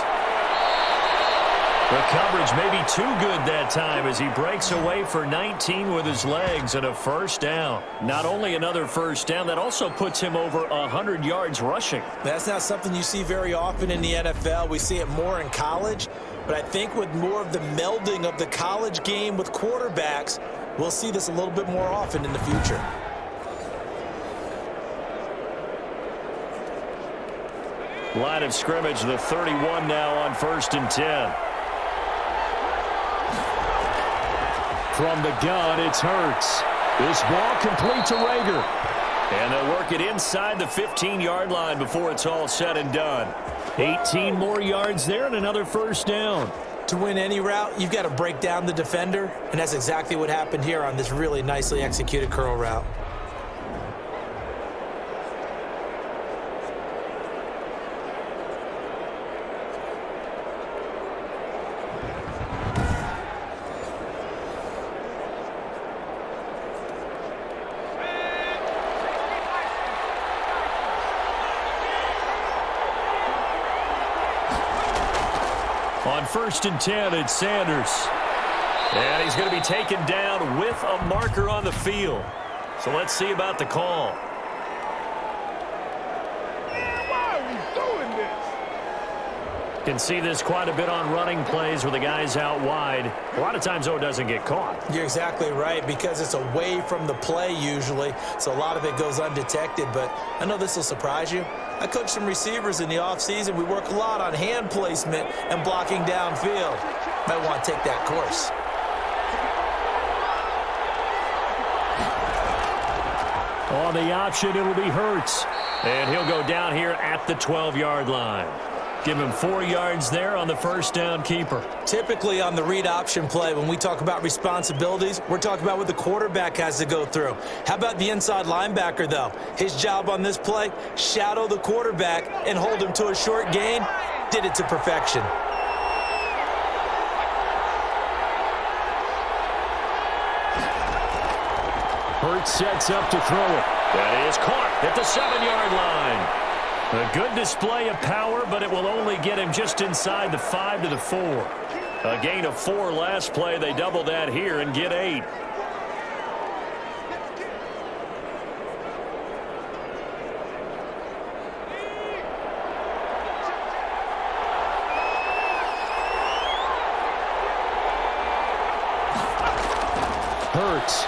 The coverage may be too good that time as he breaks away for 19 with his legs and a 1st down. Not only another 1st down, that also puts him over 100 yards rushing. That's not something you see very often in the NFL. We see it more in college. But I think with more of the melding of the college game with quarterbacks, we'll see this a little bit more often in the future. Line of scrimmage, the 31 now on 1st and 10. From the gun, it's Hurts. This ball complete to Rager. And they'll work it inside the 15-yard line before it's all said and done. 18 more yards there and another 1st down. To win any route, you've got to break down the defender, and that's exactly what happened here on this really nicely executed curl route. On 1st and 10, it's Sanders. And he's going to be taken down with a marker on the field. So let's see about the call. Can see this quite a bit on running plays where the guy's out wide. A lot of times, though, it doesn't get caught. You're exactly right, because it's away from the play usually, so a lot of it goes undetected. But I know this will surprise you. I coach some receivers in the offseason. We work a lot on hand placement and blocking downfield. Might want to take that course. On the option, it'll be Hurts. And he'll go down here at the 12-yard line. Give him 4 yards there on the first down keeper. Typically on the read option play, when we talk about responsibilities, we're talking about what the quarterback has to go through. How about the inside linebacker, though? His job on this play, shadow the quarterback and hold him to a short gain. Did it to perfection. Hurts sets up to throw it. That is caught at the 7-yard line. A good display of power, but it will only get him just inside the 5 to the 4. A gain of 4 last play. They double that here and get 8. Hurts.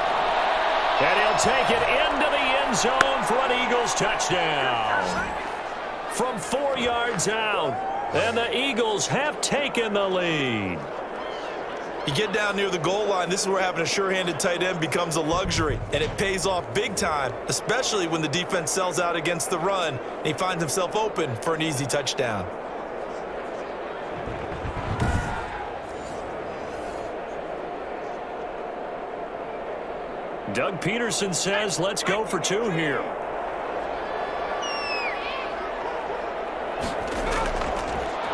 And he'll take it into the end zone for an Eagles touchdown. From 4 yards out, and the Eagles have taken the lead. You get down near the goal line, this is where having a sure-handed tight end becomes a luxury, and it pays off big time, especially when the defense sells out against the run, and he finds himself open for an easy touchdown. Doug Peterson says, let's go for 2 here.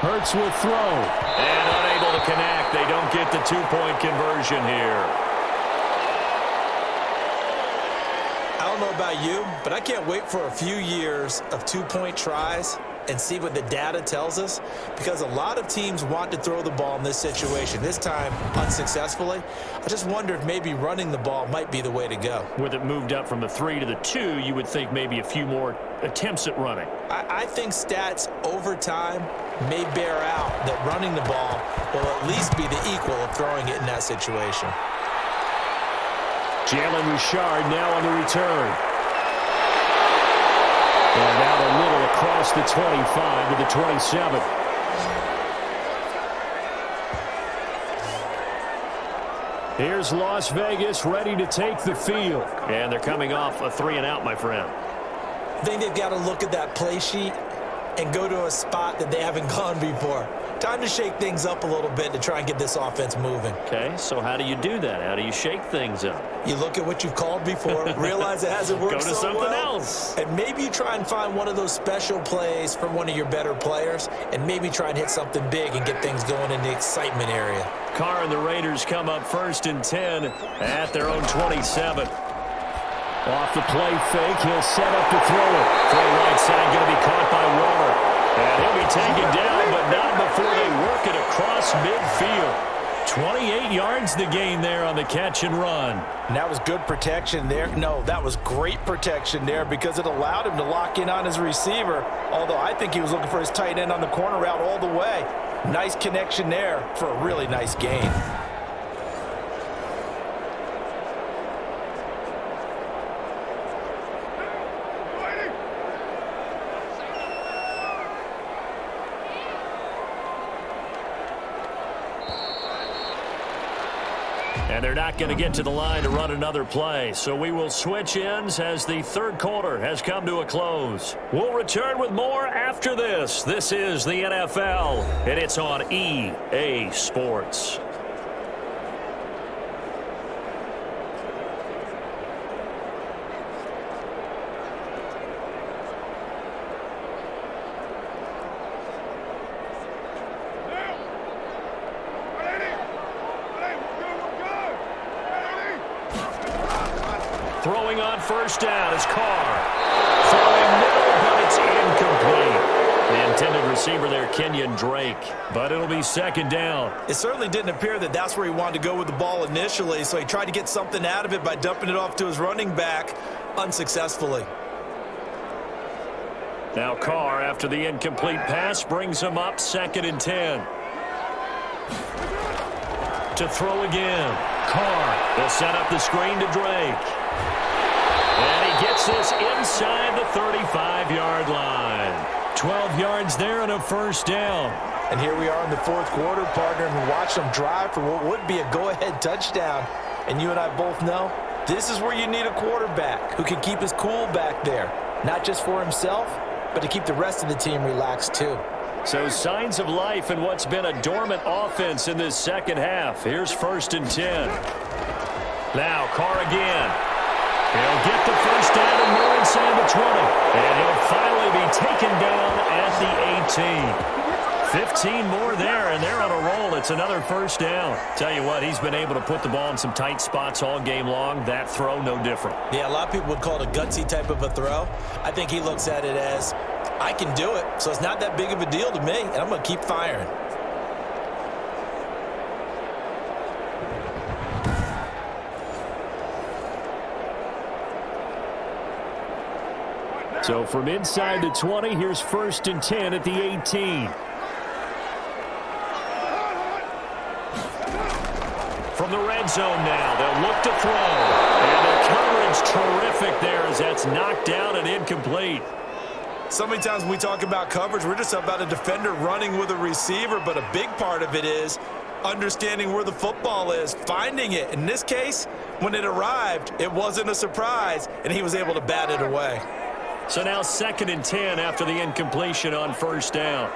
Hurts will throw. And unable to connect. They don't get the 2-point conversion here. I don't know about you, but I can't wait for a few years of 2-point tries and see what the data tells us, because a lot of teams want to throw the ball in this situation, this time unsuccessfully. I just wonder if maybe running the ball might be the way to go. With it moved up from the 3 to the 2, you would think maybe a few more attempts at running. I think stats over time may bear out that running the ball will at least be the equal of throwing it in that situation. Jalen Richard now on the return. And out a little across the 25 to the 27. Here's Las Vegas ready to take the field. And they're coming off a 3-and-out, my friend. I think they've got to look at that play sheet and go to a spot that they haven't gone before. Time to shake things up a little bit to try and get this offense moving. Okay, so how do you do that? How do you shake things up? You look at what you've called before, realize it hasn't worked Go to so something well, else. and maybe you try and find one of those special plays from one of your better players, and maybe try and hit something big and get things going in the excitement area. Carr and the Raiders come up 1st and 10 at their own 27. Off the play fake, he'll set up to throw it. From the right side, going to be caught by Waller. And he'll be taken down, but not before they work it across midfield. 28 yards the gain there on the catch and run. And that was good protection there. No, that was great protection there because it allowed him to lock in on his receiver, although I think he was looking for his tight end on the corner route all the way. Nice connection there for a really nice gain. And they're not going to get to the line to run another play. So we will switch ends as the 3rd quarter has come to a close. We'll return with more after this. This is the NFL, and it's on EA Sports. Throwing on 1st down is Carr. Throwing middle, but it's incomplete. The intended receiver there, Kenyon Drake. But it'll be 2nd down. It certainly didn't appear that that's where he wanted to go with the ball initially, so he tried to get something out of it by dumping it off to his running back unsuccessfully. Now Carr, after the incomplete pass, brings him up 2nd and 10. To throw again. Carr will set up the screen to Drake. And he gets this inside the 35-yard line. 12 yards there and a first down. And here we are in the 4th quarter, partner, and we watched them drive for what would be a go-ahead touchdown. And you and I both know this is where you need a quarterback who can keep his cool back there, not just for himself, but to keep the rest of the team relaxed too. So signs of life in what's been a dormant offense in this second half. Here's 1st and 10. Now Carr again. He'll get the first down and more inside the 20. And he'll finally be taken down at the 18. 15 more there, and they're on a roll. It's another first down. Tell you what, he's been able to put the ball in some tight spots all game long. That throw, no different. Yeah, a lot of people would call it a gutsy type of a throw. I think he looks at it as, I can do it, so it's not that big of a deal to me, and I'm going to keep firing. So from inside the 20, here's 1st and 10 at the 18. From the red zone now, they'll look to throw. And the coverage terrific there as that's knocked down and incomplete. So many times when we talk about coverage, we're just about a defender running with a receiver, but a big part of it is understanding where the football is, finding it. In this case, when it arrived, it wasn't a surprise, and he was able to bat it away. So now 2nd and 10 after the incompletion on first down.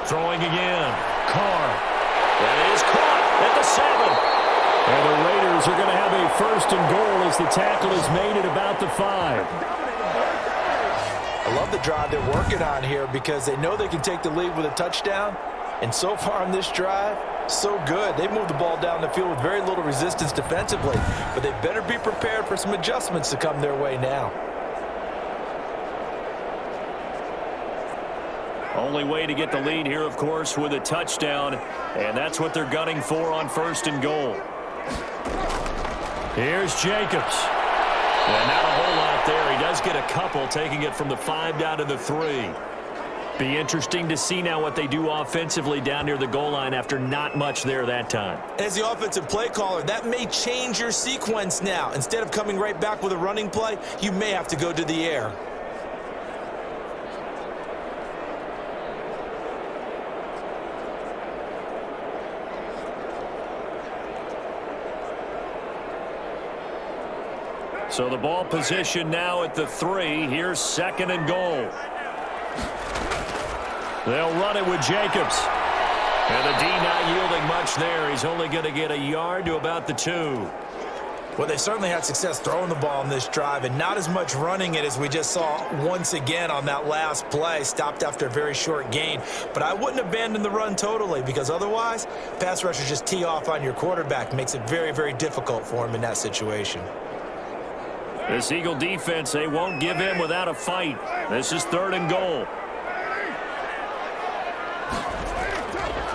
Throwing again. Carr. That is caught at the 7. And the Raiders are going to have a 1st and goal as the tackle is made at about the 5. I love the drive they're working on here because they know they can take the lead with a touchdown. And so far on this drive, so good. They moved the ball down the field with very little resistance defensively. But they better be prepared for some adjustments to come their way now. Only way to get the lead here, of course, with a touchdown. And that's what they're gunning for on 1st and goal. Here's Jacobs. And not a whole lot there. He does get a couple, taking it from the 5 down to the 3. Be interesting to see now what they do offensively down near the goal line after not much there that time. As the offensive play caller, that may change your sequence now. Instead of coming right back with a running play, you may have to go to the air. So the ball position now at the 3. Here's 2nd and goal. They'll run it with Jacobs. And the D not yielding much there. He's only going to get a yard to about the 2. Well, they certainly had success throwing the ball on this drive and not as much running it as we just saw once again on that last play. Stopped after a very short gain. But I wouldn't abandon the run totally because otherwise, pass rushers just tee off on your quarterback. Makes it very, very difficult for him in that situation. This Eagle defense, they won't give in without a fight. This is 3rd and goal.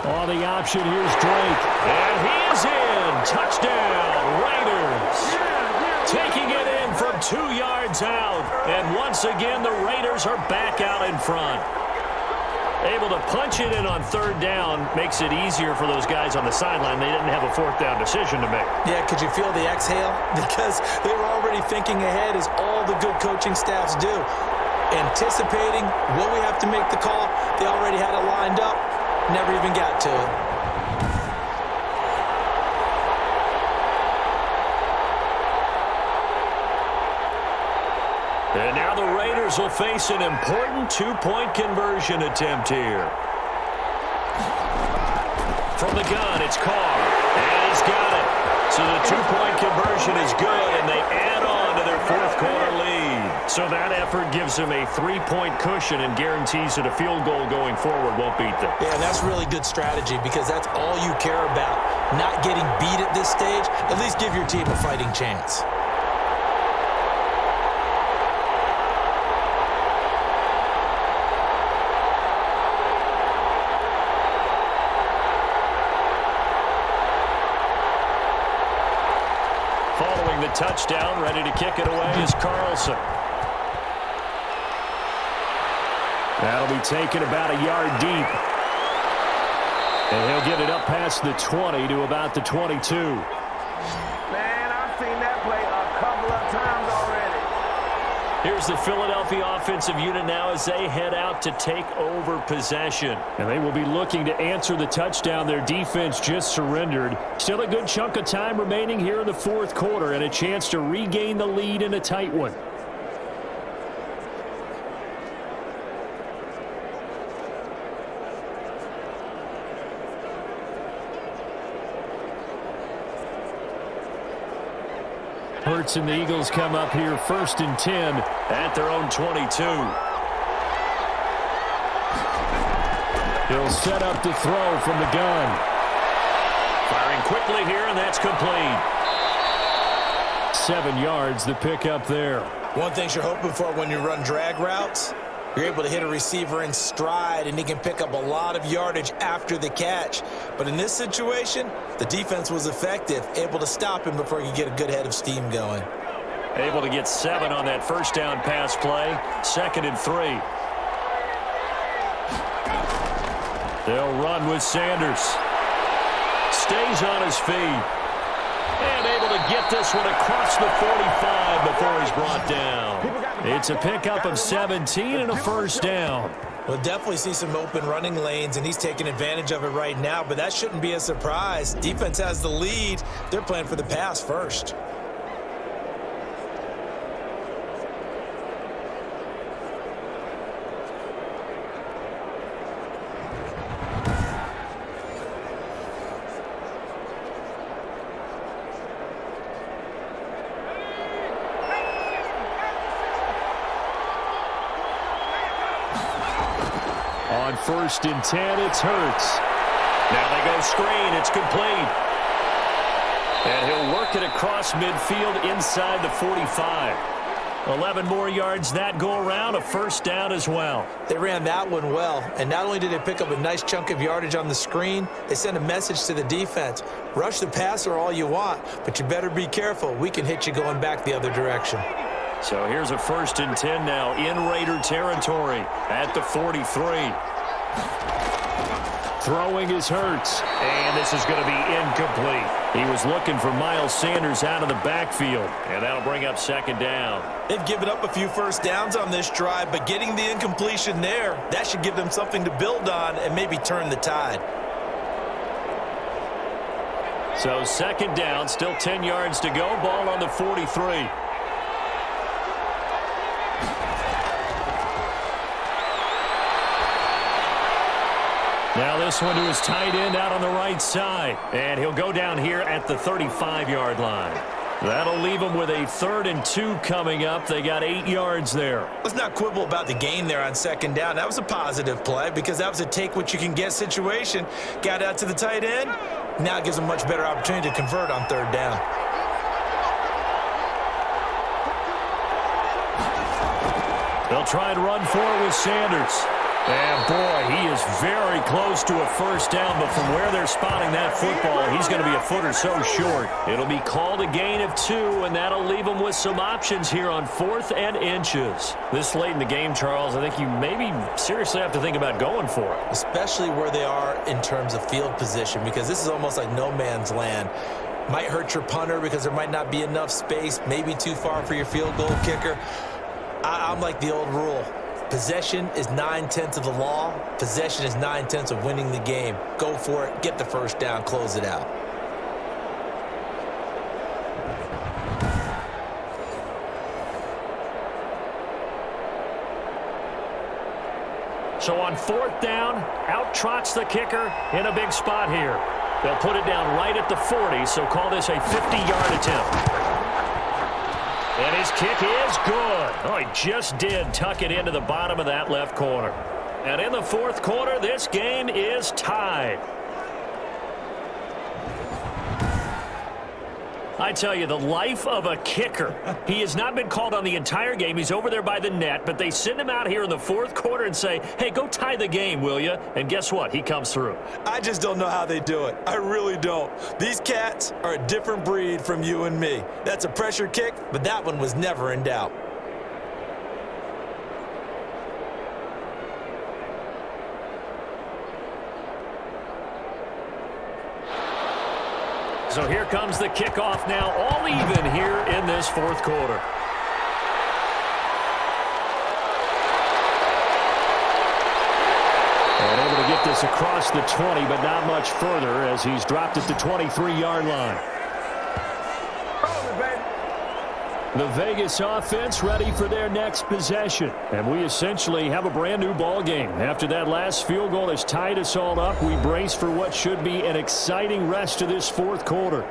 On the option, here's Drake. And he is in. Touchdown, Raiders. Taking it in from 2 yards out. And once again, the Raiders are back out in front. Able to punch it in on 3rd down makes it easier for those guys on the sideline. They didn't have a 4th down decision to make. Yeah, could you feel the exhale? Because they were already thinking ahead as all the good coaching staffs do. Anticipating, will we have to make the call? They already had it lined up. Never even got to it. And now the Raiders will face an important 2-point conversion attempt here. From the gun, it's Carr. And he's got it. So the 2-point conversion is good, and they add on to their 4th quarter lead. So that effort gives them a 3-point cushion and guarantees that a field goal going forward won't beat them. Yeah, and that's really good strategy because that's all you care about. Not getting beat at this stage. At least give your team a fighting chance. Following the touchdown, ready to kick it away is Carlson. That'll be taken about a yard deep. And he'll get it up past the 20 to about the 22. Man, I've seen that play a couple of times already. Here's the Philadelphia offensive unit now as they head out to take over possession. And they will be looking to answer the touchdown their defense just surrendered. Still a good chunk of time remaining here in the fourth quarter and a chance to regain the lead in a tight one. Hurts and the Eagles come up here 1st and 10 at their own 22. He'll set up to throw from the gun. Firing quickly here, and that's complete. 7 yards, the pickup there. One thing you're hoping for when you run drag routes, you're able to hit a receiver in stride, and he can pick up a lot of yardage after the catch. But in this situation, the defense was effective, able to stop him before he could get a good head of steam going. Able to get 7 on that first down pass play. 2nd and 3. They'll run with Sanders. Stays on his feet. And able to get this one across the 45 before he's brought down. It's a pickup of 17 and a first down. We'll definitely see some open running lanes, and he's taking advantage of it right now, but that shouldn't be a surprise. Defense has the lead. They're playing for the pass first. On 1st and 10, it's Hurts. Now they go screen. It's complete. And he'll work it across midfield inside the 45. 11 more yards that go around, a first down as well. They ran that one well, and not only did they pick up a nice chunk of yardage on the screen, they sent a message to the defense. Rush the passer all you want, but you better be careful. We can hit you going back the other direction. So here's a 1st and 10 now in Raider territory at the 43. Throwing is Hurts, and this is going to be incomplete. He was looking for Miles Sanders out of the backfield, and that'll bring up 2nd down. They've given up a few first downs on this drive, but getting the incompletion there, that should give them something to build on and maybe turn the tide. So 2nd down, still 10 yards to go, ball on the 43. Now this one to his tight end out on the right side. And he'll go down here at the 35-yard line. That'll leave him with a 3rd and 2 coming up. They got 8 yards there. Let's not quibble about the gain there on 2nd down. That was a positive play because that was a take-what-you-can-get situation. Got out to the tight end. Now it gives them a much better opportunity to convert on 3rd down. They'll try and run for it with Sanders. And, boy, he is very close to a first down, but from where they're spotting that football, he's going to be a foot or so short. It'll be called a gain of 2, and that'll leave them with some options here on 4th and inches. This late in the game, Charles, I think you maybe seriously have to think about going for it. Especially where they are in terms of field position, because this is almost like no man's land. Might hurt your punter because there might not be enough space, maybe too far for your field goal kicker. I'm like the old rule. Possession is 9/10 of the law. Possession is 9/10 of winning the game. Go for it. Get the first down. Close it out. So on 4th down, out trots the kicker in a big spot here. They'll put it down right at the 40, so call this a 50-yard attempt. And his kick is good. Oh, he just did tuck it into the bottom of that left corner. And in the 4th quarter, this game is tied. I tell you, the life of a kicker. He has not been called on the entire game. He's over there by the net, but they send him out here in the 4th quarter and say, hey, go tie the game, will you? And guess what? He comes through. I just don't know how they do it. I really don't. These cats are a different breed from you and me. That's a pressure kick, but that one was never in doubt. So here comes the kickoff now, all even here in this fourth quarter. And able to get this across the 20, but not much further as he's dropped it to 23-yard line. The Vegas offense ready for their next possession. And we essentially have a brand new ball game. After that last field goal has tied us all up, we brace for what should be an exciting rest of this fourth quarter.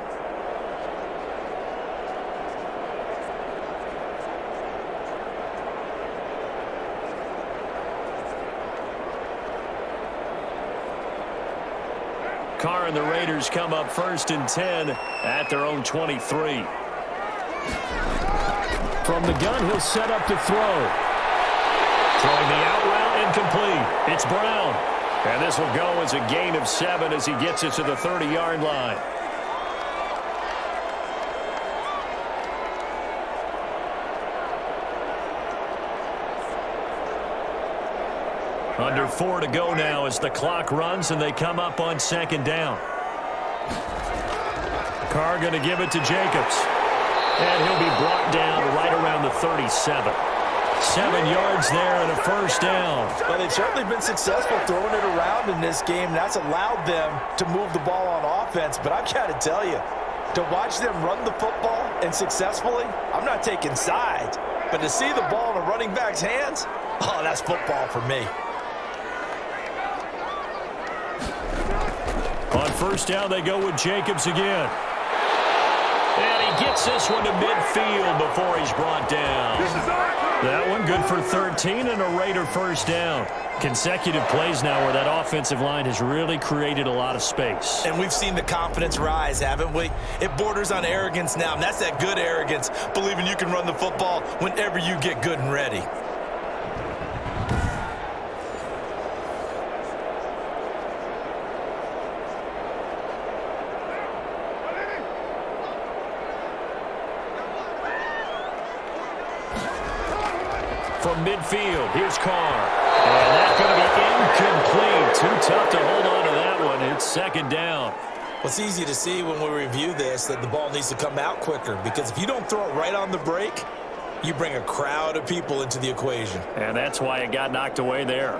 Carr and the Raiders come up 1st and 10 at their own 23. From the gun, he'll set up to throw. Throwing the out route, incomplete. It's Brown. And this will go as a gain of 7 as he gets it to the 30-yard line. Under 4 to go now as the clock runs and they come up on 2nd down. Carr going to give it to Jacobs. And he'll be brought down right around the 37. 7 yards there and a 1st down. Well, they've certainly been successful throwing it around in this game. That's allowed them to move the ball on offense. But I've got to tell you, to watch them run the football and successfully, I'm not taking sides. But to see the ball in a running back's hands, oh, that's football for me. On 1st down, they go with Jacobs again. And he gets this one to midfield before he's brought down. That one good for 13 and a Raider 1st down. Consecutive plays now where that offensive line has really created a lot of space. And we've seen the confidence rise, haven't we? It borders on arrogance now, and that's that good arrogance, believing you can run the football whenever you get good and ready. From midfield, here's Carr. And that's going to be incomplete. Too tough to hold on to that one. It's 2nd down. Well, it's easy to see when we review this that the ball needs to come out quicker, because if you don't throw it right on the break, you bring a crowd of people into the equation. And that's why it got knocked away there.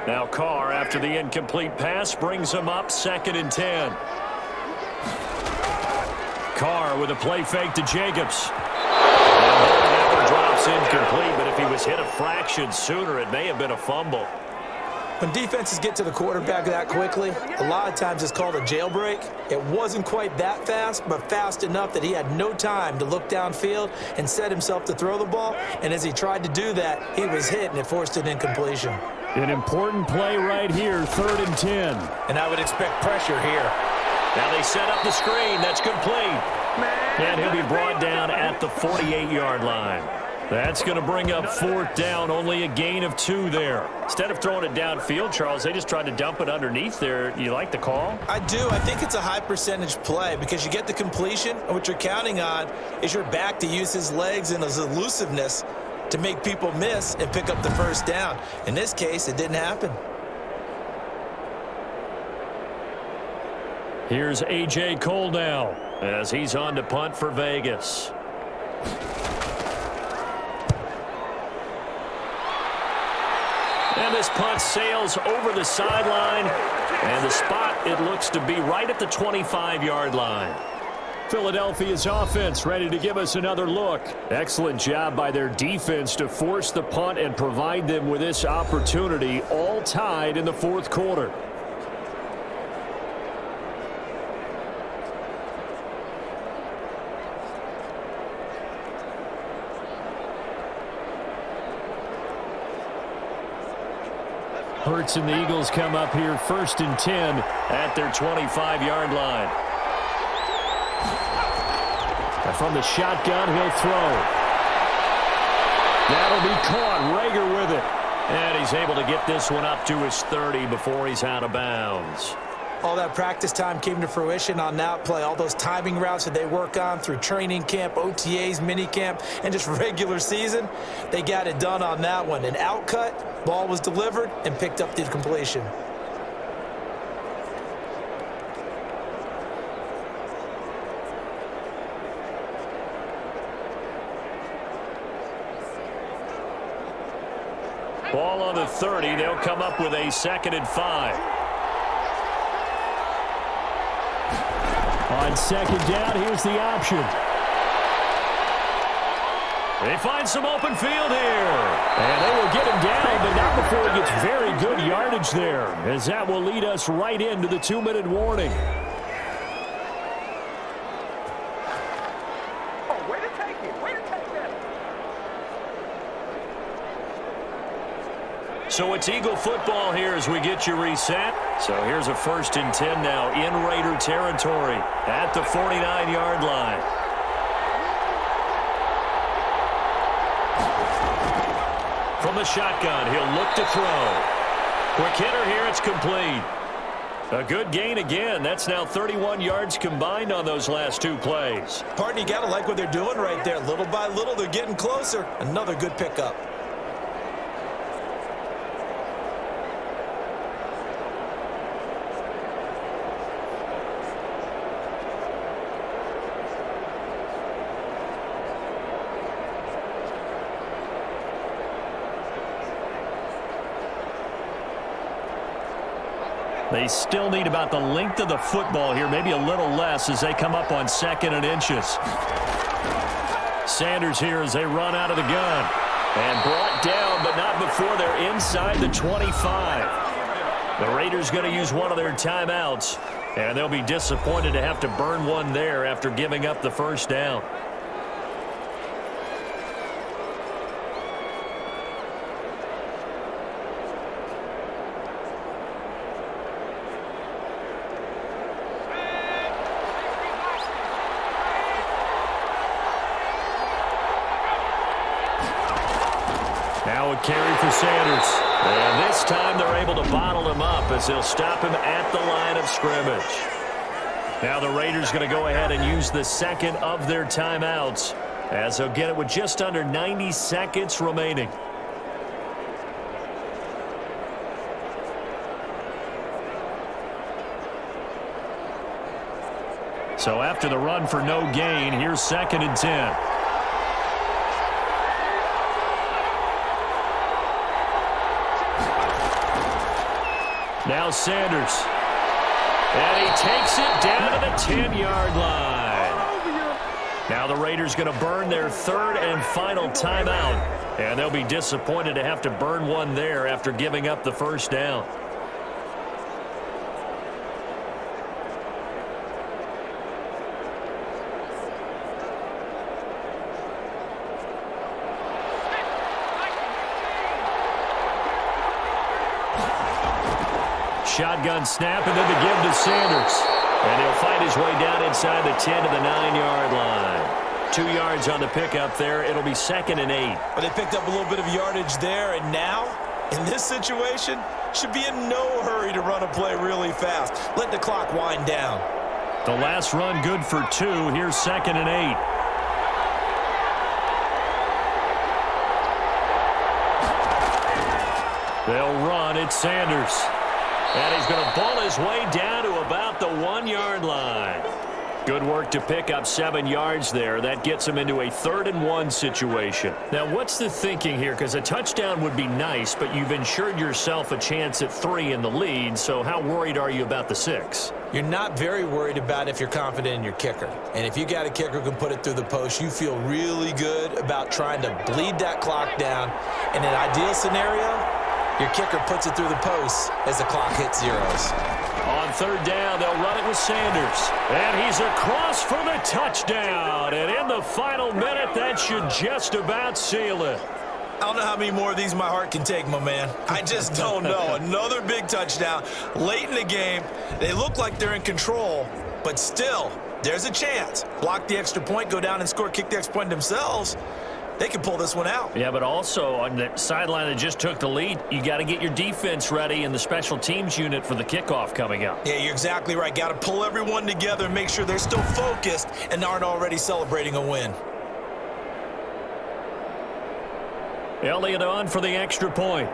Now Carr, after the incomplete pass, brings him up 2nd and 10. Carr with a play fake to Jacobs. Drops incomplete, but if he was hit a fraction sooner, it may have been a fumble. When defenses get to the quarterback that quickly, a lot of times it's called a jailbreak. It wasn't quite that fast, but fast enough that he had no time to look downfield and set himself to throw the ball. And as he tried to do that, he was hit, and it forced an incompletion. An important play right here, 3rd and 10. And I would expect pressure here. Now they set up the screen. That's complete. And he'll be brought down at the 48-yard line. That's going to bring up 4th down, only a gain of 2 there. Instead of throwing it downfield, Charles, they just tried to dump it underneath there. You like the call? I do. I think it's a high percentage play because you get the completion, and what you're counting on is your back to use his legs and his elusiveness to make people miss and pick up the 1st down. In this case, it didn't happen. Here's A.J. Cole now as he's on to punt for Vegas. And this punt sails over the sideline, and the spot, it looks to be right at the 25-yard line. Philadelphia's offense ready to give us another look. Excellent job by their defense to force the punt and provide them with this opportunity, all tied in the 4th quarter. Hurts and the Eagles come up here 1st and 10 at their 25-yard line. And from the shotgun, he'll throw. That'll be caught. Rager with it. And he's able to get this one up to his 30 before he's out of bounds. All that practice time came to fruition on that play. All those timing routes that they work on through training camp, OTAs, minicamp, and just regular season, they got it done on that one. An outcut, ball was delivered, and picked up the completion. Ball on the 30. They'll come up with a 2nd and 5. On 2nd down, here's the option. They find some open field here. And they will get him down, but not before he gets very good yardage there, as that will lead us right into the 2-minute warning. Oh, way to take it. Way to take that. So it's Eagle football here as we get you reset. So here's a 1st and 10 now in Raider territory at the 49-yard line. From the shotgun, he'll look to throw. Quick hitter here, it's complete. A good gain again. That's now 31 yards combined on those last 2 plays. Partner, you got to like what they're doing right there. Little by little, they're getting closer. Another good pickup. They still need about the length of the football here, maybe a little less as they come up on 2nd and inches. Sanders here as they run out of the gun. And brought down, but not before they're inside the 25. The Raiders going to use one of their timeouts, and they'll be disappointed to have to burn one there after giving up the 1st down. Now a carry for Sanders. And this time they're able to bottle him up as they'll stop him at the line of scrimmage. Now the Raiders going to go ahead and use the 2nd of their timeouts as they'll get it with just under 90 seconds remaining. So after the run for no gain, here's 2nd and 10. Now Sanders. And he takes it down to the 10-yard line. Now the Raiders going to burn their 3rd and final timeout. And they'll be disappointed to have to burn one there after giving up the 1st down. Shotgun snap, and then the give to Sanders. And he'll find his way down inside the 10 to the 9-yard line. 2 yards on the pickup there. It'll be 2nd and 8. But they picked up a little bit of yardage there, and now, in this situation, should be in no hurry to run a play really fast. Let the clock wind down. The last run good for 2. Here's 2nd and 8. They'll run. It's Sanders. And he's going to ball his way down to about the 1-yard line. Good work to pick up 7 yards there. That gets him into a 3rd and 1 situation. Now, what's the thinking here? Because a touchdown would be nice, but you've ensured yourself a chance at 3 in the lead. So how worried are you about the 6? You're not very worried about if you're confident in your kicker. And if you got a kicker who can put it through the post, you feel really good about trying to bleed that clock down. In an ideal scenario, your kicker puts it through the post as the clock hits zeros. On 3rd down, they'll run it with Sanders. And he's across for the touchdown. And in the final minute, that should just about seal it. I don't know how many more of these my heart can take, my man. I just don't know. Another big touchdown late in the game. They look like they're in control, but still, there's a chance. Block the extra point, go down and score, kick the extra point themselves. They can pull this one out. Yeah, but also on the sideline that just took the lead, you got to get your defense ready in the special teams unit for the kickoff coming up. Yeah, you're exactly right. Got to pull everyone together and make sure they're still focused and aren't already celebrating a win. Elliott on for the extra point.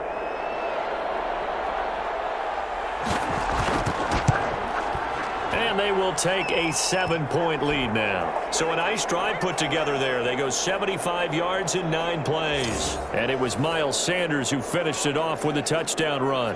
And they will take a 7-point lead now. So a nice drive put together there. They go 75 yards in 9 plays. And it was Miles Sanders who finished it off with a touchdown run.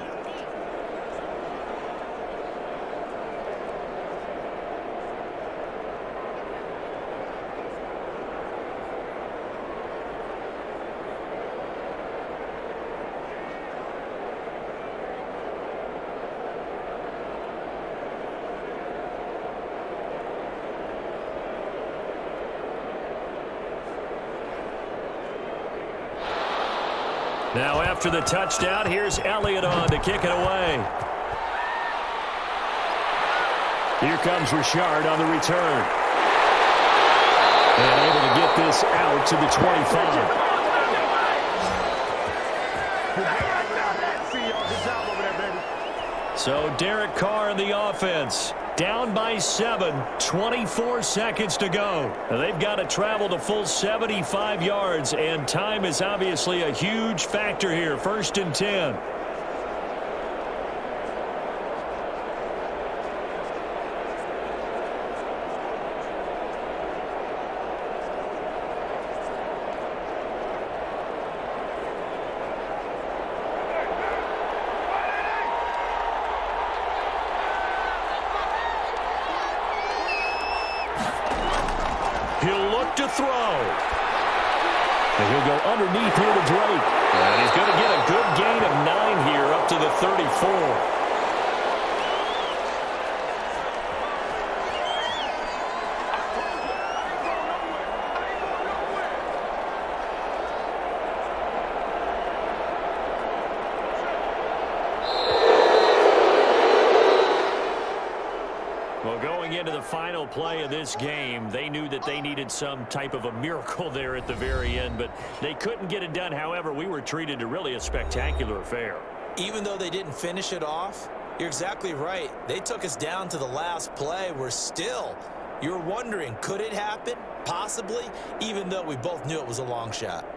Now after the touchdown, here's Elliott on to kick it away. Here comes Richard on the return. And able to get this out to the 25. So Derek Carr in the offense. Down by 7, 24 seconds to go. They've got to travel the full 75 yards, and time is obviously a huge factor here. 1st and 10. He'll look to throw. And he'll go underneath here to Drake. And he's going to get a good gain of 9 here up to the 34. Well, going into the final play of this game, they knew that they needed some type of a miracle there at the very end, but they couldn't get it done. However, we were treated to really a spectacular affair. Even though they didn't finish it off, you're exactly right. They took us down to the last play. You're wondering, could it happen? Possibly, even though we both knew it was a long shot.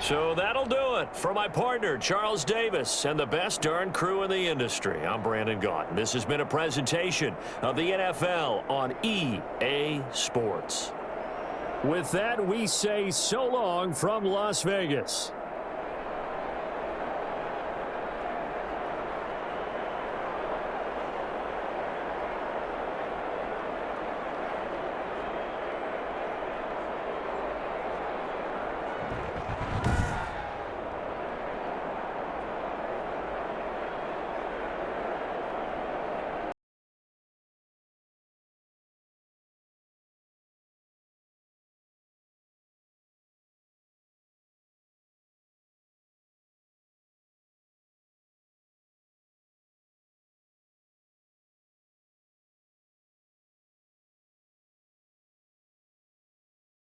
So that'll do it for my partner, Charles Davis, and the best darn crew in the industry. I'm Brandon Gaudin. This has been a presentation of the NFL on EA Sports. With that, we say so long from Las Vegas.